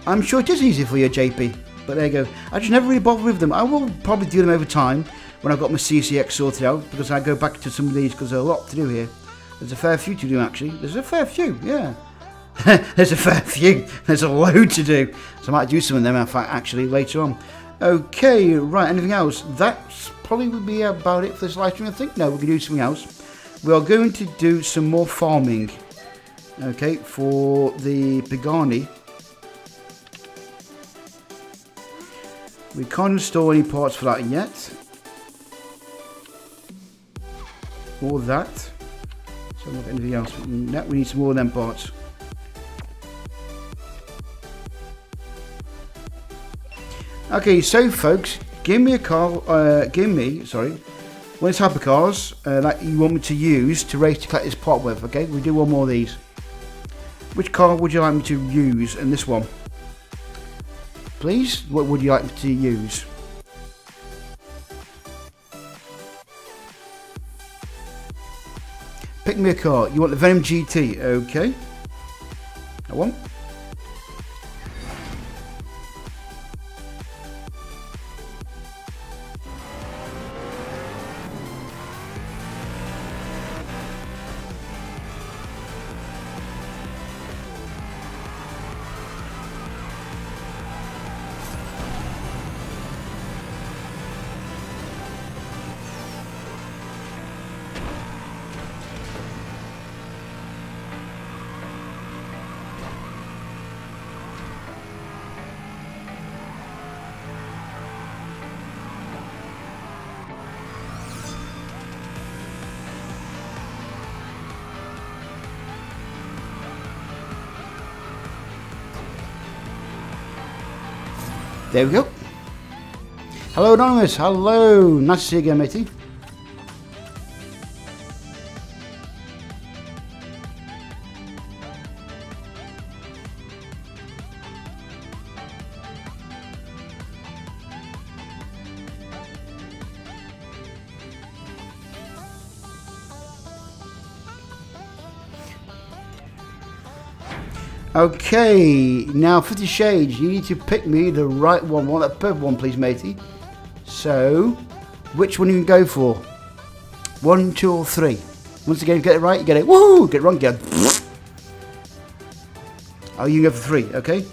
I'm sure it is easy for you, JP. But there you go. I just never really bother with them. I will probably do them over time when I've got my CCX sorted out, because I go back to some of these because there's a lot to do here. There's a fair few to do, actually. There's a fair few, yeah. There's a fair few. There's a load to do. So I might do some of them, in fact, actually, later on. Okay, right, anything else? That's probably would be about it for this live stream, I think. No, we can do something else. We are going to do some more farming. Okay, for the Pagani. We can't install any parts for that yet. Or that. So not anything else. No, we need some more of them parts. Okay, so folks, give me a car, one of these hypercars that you want me to use to race to collect this pot with, okay? We do one more of these. Which car would you like me to use in this one? Please, what would you like me to use? Pick me a car. You want the Venom GT, okay? That one. There we go. Hello, Anonymous. Hello. Nice to see you again, matey. Okay, now 50 Shades, you need to pick me the right one. Want that purple one, please, matey. So, which one are you going to go for? 1, 2, or 3? Once again, you get it right, you get it. Woohoo! Get it wrong, get it. Oh, you can go for 3, okay?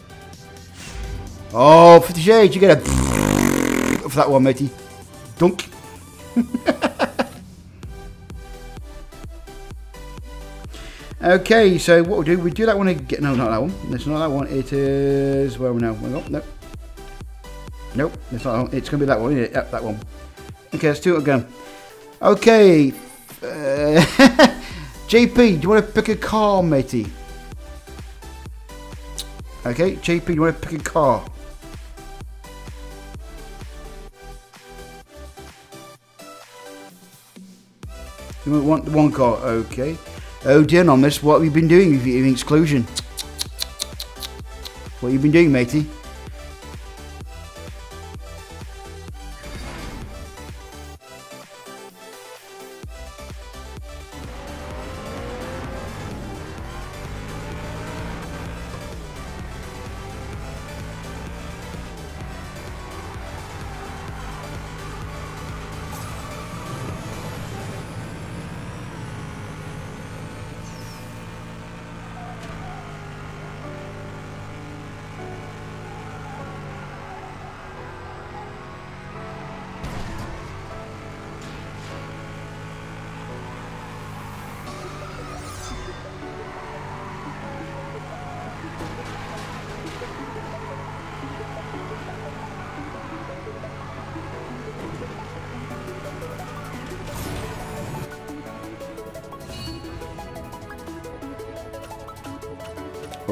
Oh, 50 Shades, you get it. For that one, matey. Dunk. Okay, so what we'll do, we do that one again. No, not that one. It's not that one. It is, where are we now? Oh, no. Nope, it's not that one. It's going to be that one, isn't it? Yep, that one. Okay, let's do it again. Okay. JP, do you want to pick a car, matey? Okay, JP, do you want to pick a car? You want one car, okay. Oh dear, Anonymous, what have you been doing with your exclusion? What have you been doing, matey?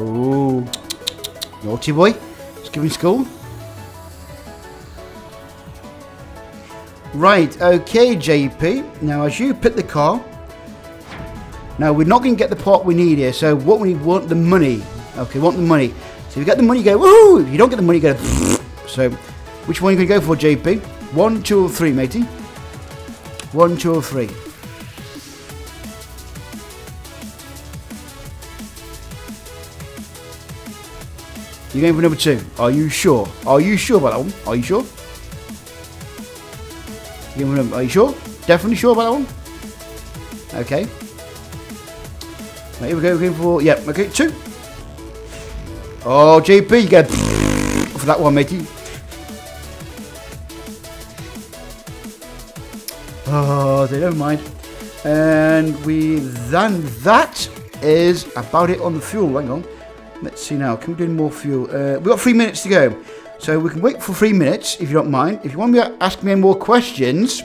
Oh, naughty boy. Skipping school. Right, okay, JP. Now, as you pick the car, now we're not going to get the part we need here. So, what we want the money. Okay, want the money. So, if you get the money, you go woohoo. If you don't get the money, you go. So, which one are you going to go for, JP? 1, 2, or 3, matey? 1, 2, or 3. You're going for number 2. Are you sure? Are you sure about that one? Are you sure? Are you sure? Definitely sure about that one? Okay. Right, here we go. We're going for, yep, okay, 2. Oh, JP, you get for that one, matey. Oh, they don't mind. And then that is about it on the fuel. Hang on. Let's see now. Can we do more fuel? We've got 3 minutes to go. So we can wait for 3 minutes if you don't mind. If you want me to ask me any more questions,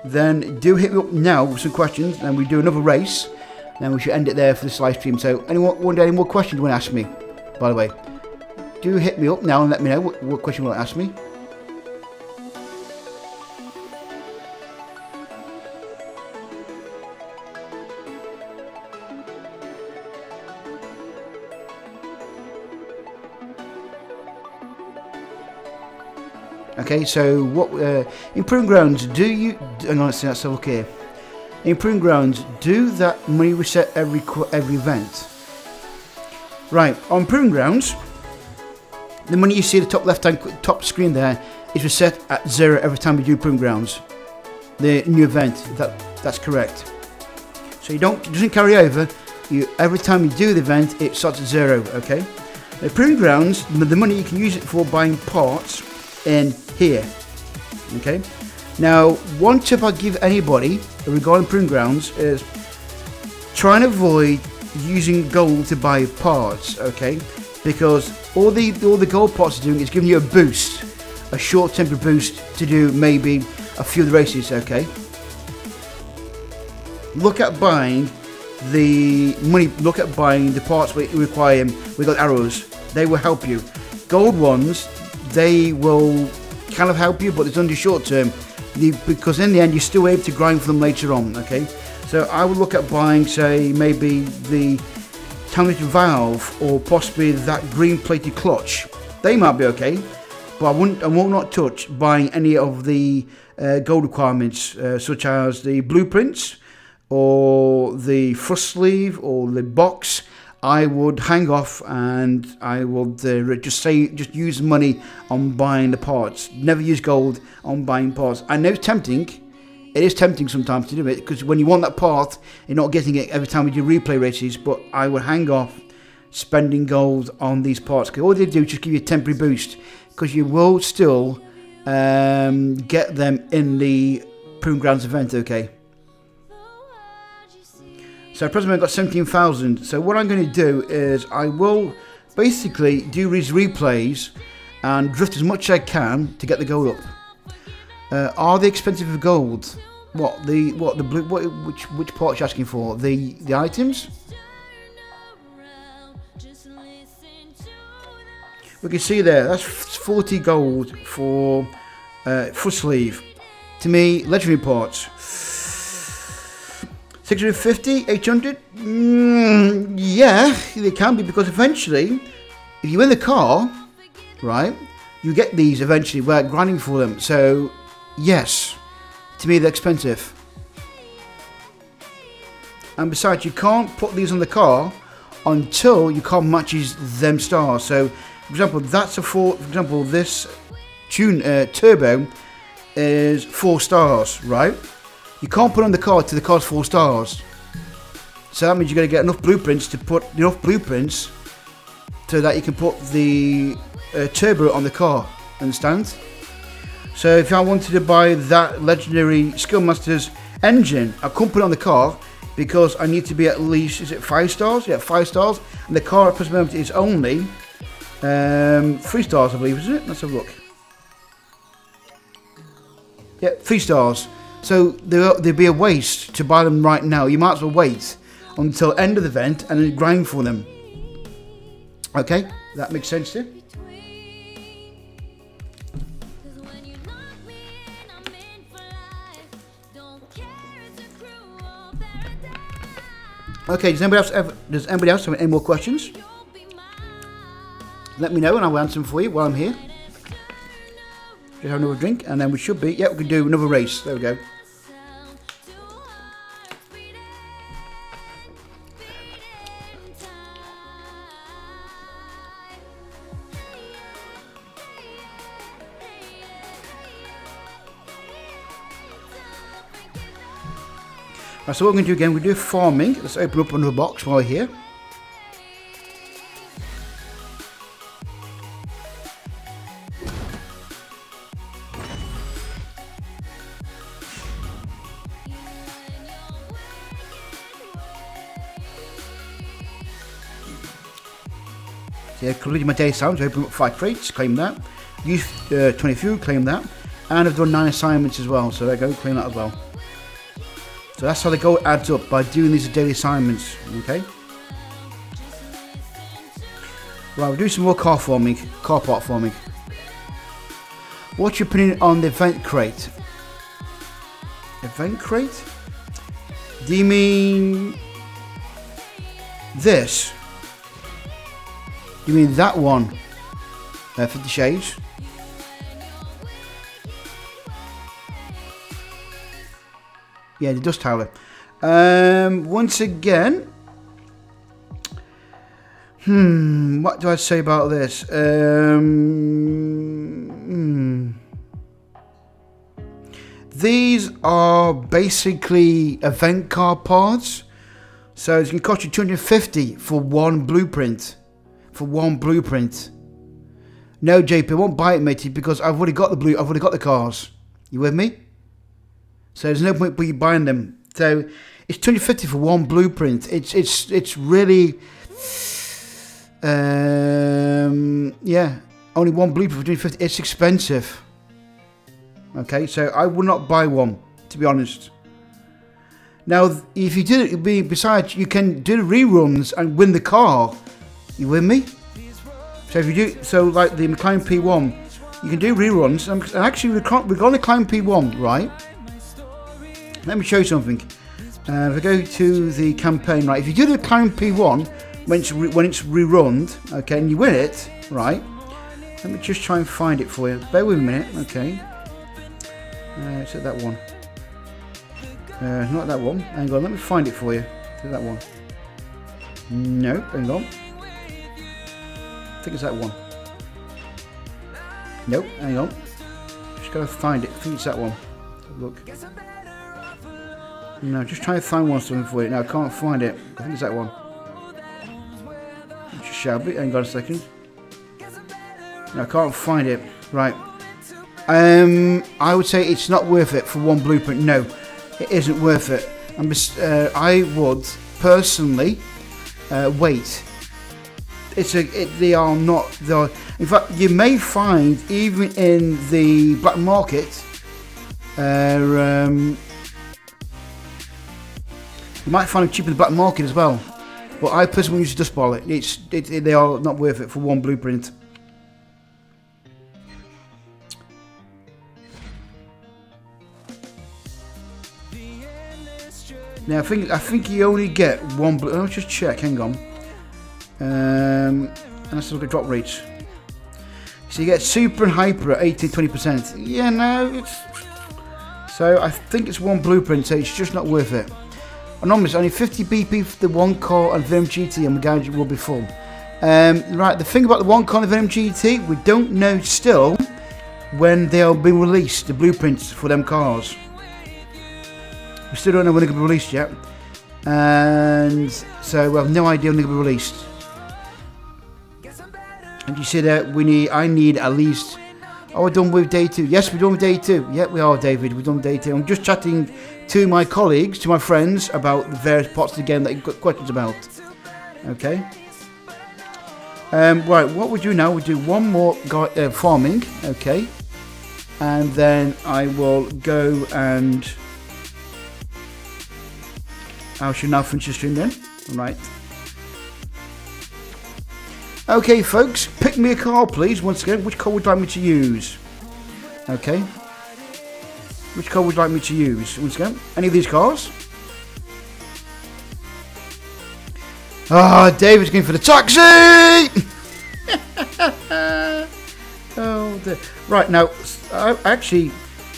then do hit me up now with some questions. And we do another race. Then we should end it there for this live stream. So anyone want any more questions you want to ask me? By the way, do hit me up now and let me know what question you want to ask me. Okay, so what in Proving Grounds do you? Hang on, let's have a look here. In Proving Grounds, do that money reset every event? Right, on Proving Grounds, the money you see at the top left-hand top screen there is reset at 0 every time you do Proving Grounds. The new event, that's correct. So it doesn't carry over. Every time you do the event, it starts at 0. Okay. The Proving Grounds, the money you can use it for buying parts in here. Okay. Now, one tip I give anybody regarding Proving Grounds is try and avoid using gold to buy parts. Okay, because all the gold parts are doing is giving you a boost, a short temporary boost to do maybe a few of the races. Okay. Look at buying the money. Look at buying the parts we require. We got arrows. They will help you. Gold ones, they will kind of help you, but it's only short term. Because in the end, you're still able to grind for them later on. Okay. So I would look at buying, say, maybe the Consinity valve or possibly that green plated clutch. They might be okay, but I will not touch buying any of the gold requirements, such as the blueprints or the thrust sleeve or the box. I would hang off and I would just use money on buying the parts. Never use gold on buying parts. I know it's tempting. It is tempting sometimes to do it, because when you want that part, you're not getting it every time you do replay races. But I would hang off spending gold on these parts, because all they do is just give you a temporary boost, because you will still get them in the Proving Grounds event. Okay. So presently I've got 17,000. So what I'm going to do is I will basically do these replays and drift as much as I can to get the gold up. Are they expensive for gold? What the blue? Which part are you asking for? The items? We can see there. That's 40 gold for foot sleeve. To me, legendary parts. 650, 800. Yeah, they can be, because eventually, if you win the car, right, you get these eventually without grinding for them. So. Yes, to me they're expensive. And besides, you can't put these on the car until your car matches them stars. So, for example, this turbo is 4 stars, right? You can't put it on the car till the car's 4 stars. So that means you're going to get enough blueprints so that you can put the turbo on the car. Understand? So if I wanted to buy that legendary Skillmaster's engine, I couldn't put it on the car because I need to be at least, is it 5 stars? Yeah, 5 stars. And the car at present moment is only 3 stars, I believe, isn't it? Let's have a look. Yeah, 3 stars. So there'd be a waste to buy them right now. You might as well wait until end of the event and then grind for them. Okay, that makes sense to you? Okay, does anybody else have any more questions? Let me know and I'll answer them for you while I'm here. Just have another drink and then we should be, yeah, we can do another race. There we go. Right, so what we're going to do again, we're going to do farming. Let's open up another box while we're here. So yeah, completed my daily sounds, open up 5 crates, claim that. Use 20 fuel, claim that. And I've done 9 assignments as well, so there you go, claim that as well. So that's how the gold adds up, by doing these daily assignments, okay? Right, we'll do some more car part farming. What's your opinion on the event crate? Event crate? Do you mean this? You mean that one? 50 Shades? Yeah, the dust howler. Once again, what do I say about this? These are basically event car parts, so it's going to cost you 250 for one blueprint. No, JP, I won't buy it, matey, because I've already got the cars. You with me? So there's no point you buying them. So it's 250 for one blueprint. It's really, yeah, only one blueprint for 250. It's expensive. Okay, so I would not buy one, to be honest. Now, if you did it, besides, you can do the reruns and win the car. You with me? So if you do, so like the McLaren P1, you can do reruns. And actually, we're on the McLaren P1, right? Let me show you something. If I go to the campaign, right? If you do the McLaren P1 when it's rerun, okay, and you win it, right? Let me just try and find it for you. Bear with me a minute, okay? It's at that one. Not that one. Hang on, let me find it for you. Is it that one? No, hang on. I think it's that one. Nope, hang on. Just gotta find it. I think it's that one. Look. No, just trying to find something for you. No, I can't find it. I think it's that one. Just shall be. Hang on a second. No, I can't find it. Right. I would say it's not worth it for one blueprint. No, it isn't worth it. I would personally wait. They are not. In fact, you may find even in the black market, you might find them cheap in the black market as well. But I personally use Dust Ball. They are not worth it for one blueprint. Now I think you only get one blue. Let's just check. Hang on. And let's look at drop rates. So you get super and hyper at 18-20%. Yeah, no, it's. So I think it's one blueprint. So it's just not worth it. Anonymous, only 50 BP for the one car and Venom GT, and the garage will be full. Right, the thing about the one car and Venom GT, we don't know still when they'll be released. The blueprints for them cars. We still don't know when they're going to be released yet, and so we have no idea when they're going to be released. And you see that I need at least. Oh, we're done with day 2. Yes, we're done with day 2. Yeah, we are, David. We're done with day 2. I'm just chatting to my colleagues, to my friends, about the various parts of the game that you've got questions about. Okay. Right, what we do now? We do one more farming. Okay, and then I will go and. I should now finish the stream then. Right. Okay, folks, pick me a car, please. Once again, which car would you like me to use? Okay. Which car would you like me to use? Once again, any of these cars? Ah, David's going for the taxi! Oh, dear. Right, now, actually,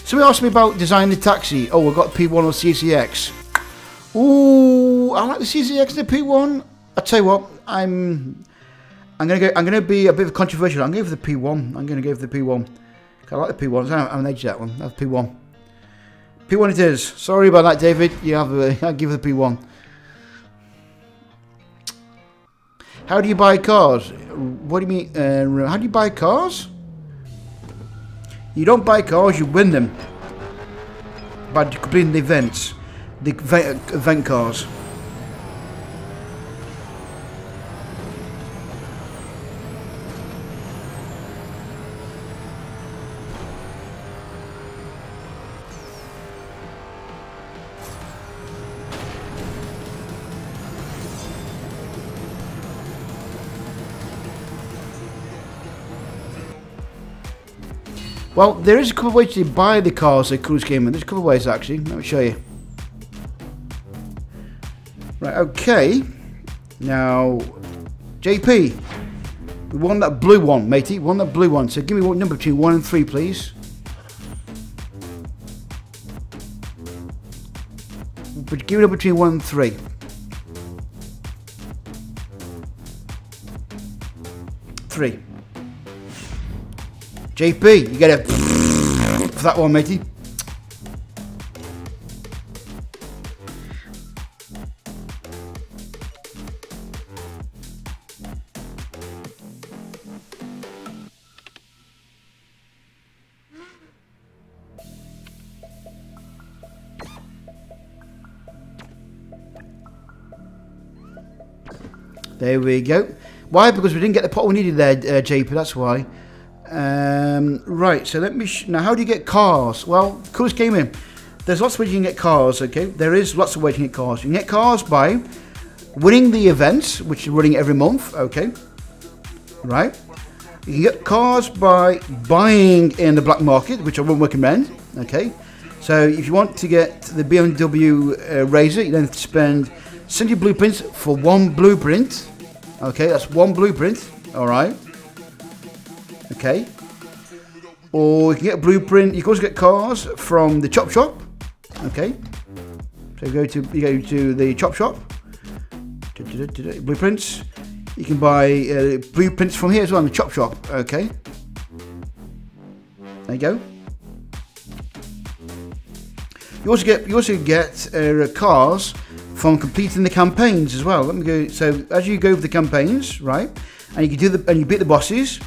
somebody asked me about designing the taxi. Oh, we've got P1 or CCX. Ooh, I like the CCX and the P1. I'll tell you what, I'm gonna be a bit controversial. I'm going for the P1. I'm gonna go for the P1. I like the P1. I'm an edge that one. That's P1. P1 it is. Sorry about that, David. I'll give it the P1. How do you buy cars? What do you mean? How do you buy cars? You don't buy cars. You win them by completing the events. The event cars. Well, there is a couple of ways to buy the cars at Cruise Gaming. There's a couple of ways actually. Let me show you. Right, okay. Now, JP, we want that blue one, matey. We want that blue one. So give me one number between 1 and 3, please. but give it up between 1 and 3. 3. JP, you get a for that one, matey. There we go. Why? Because we didn't get the pot we needed there, JP, that's why. Right, so let me... now, how do you get cars? Well, coolest game in. There's lots of ways you can get cars, okay? There is lots of ways you can get cars. You can get cars by winning the events, which are running every month, okay? Right? You can get cars by buying in the black market, which I wouldn't recommend, okay? So, if you want to get the BMW Razor, you then have to spend 70 blueprints for 1 blueprint. Okay, that's 1 blueprint. Alright. Okay. Or you can get a blueprint. You can also get cars from the chop shop. Okay. So you go to the chop shop. Blueprints. You can buy blueprints from here as well in the chop shop. Okay. There you go. You also get cars from completing the campaigns as well. Let me go. So as you go over the campaigns, right, and you can and you beat the bosses,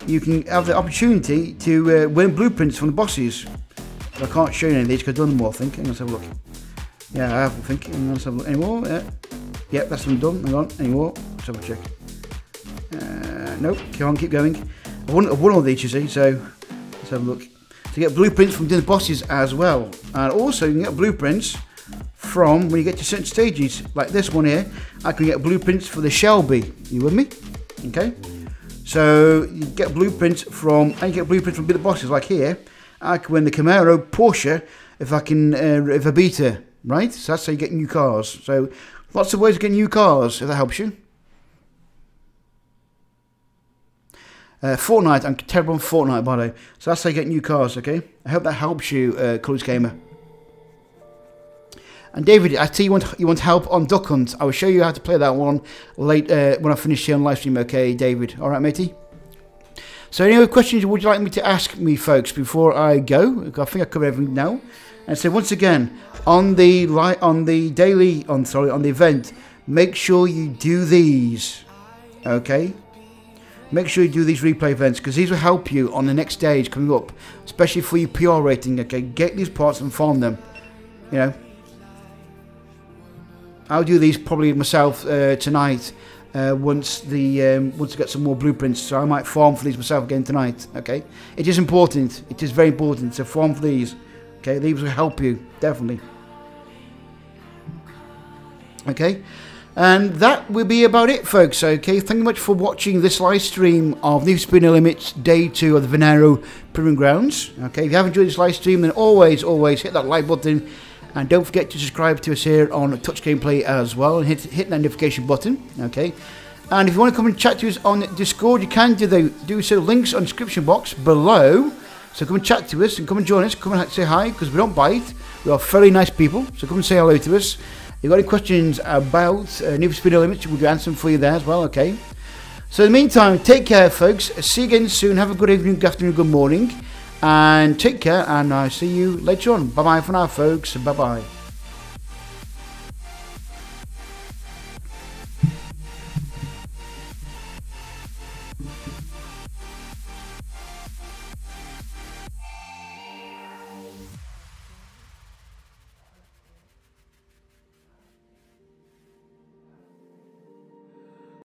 you can have the opportunity to win blueprints from the bosses. But I can't show you any of these because I've done them all. I think. Hang on, let's have a look. Yeah, I have. I think. Hang on, let's have a look. Any more? Yeah. Yep, that's one done. Hang on. Any more? Let's have a check. Nope. Come on, keep going. I've won all these, you see. So let's have a look. So you get blueprints from doing the bosses as well, and also you can get blueprints from when you get to certain stages, like this one here. I can get blueprints for the Shelby. You with me? Okay. So you get blueprints from, and you get blueprints from the bosses, like here. I can win the Camaro, Porsche, if I beat her, right? So that's how you get new cars. So lots of ways to get new cars, if that helps you. Fortnite, I'm terrible on Fortnite, by the way. So that's how you get new cars, okay? I hope that helps you, Colours Gamer. And David, I see you want help on Duck Hunt. I will show you how to play that one late when I finish here on live stream, okay, David? All right, matey? So any other questions would you like me to ask me, folks, before I go? I think I covered everything now. And so once again, on the event, make sure you do these, okay? Make sure you do these replay events, because these will help you on the next stage coming up, especially for your PR rating, okay? Get these parts and farm them, you know. I'll do these probably myself tonight once I get some more blueprints. So I might farm for these myself again tonight. Okay, it is important. It is very important to farm for these. Okay, these will help you definitely. Okay, and that will be about it, folks. Okay, thank you much for watching this live stream of Need for Speed No Limits Day 2 of the Veneno Proving Grounds. Okay, if you have enjoyed this live stream, then always hit that like button. And don't forget to subscribe to us here on TouchGameplay as well, and hit that notification button, okay? And if you want to come and chat to us on Discord, you can do so. Links on the description box below. So come and chat to us and come and join us. Come and say hi, because we don't bite. We are very nice people. So come and say hello to us. If you've got any questions about Need for Speed No Limits, we'll answer them for you there as well, okay? So in the meantime, take care, folks. See you again soon. Have a good evening, good afternoon, good morning. And take care, and I'll see you later on. Bye-bye for now, folks. Bye-bye.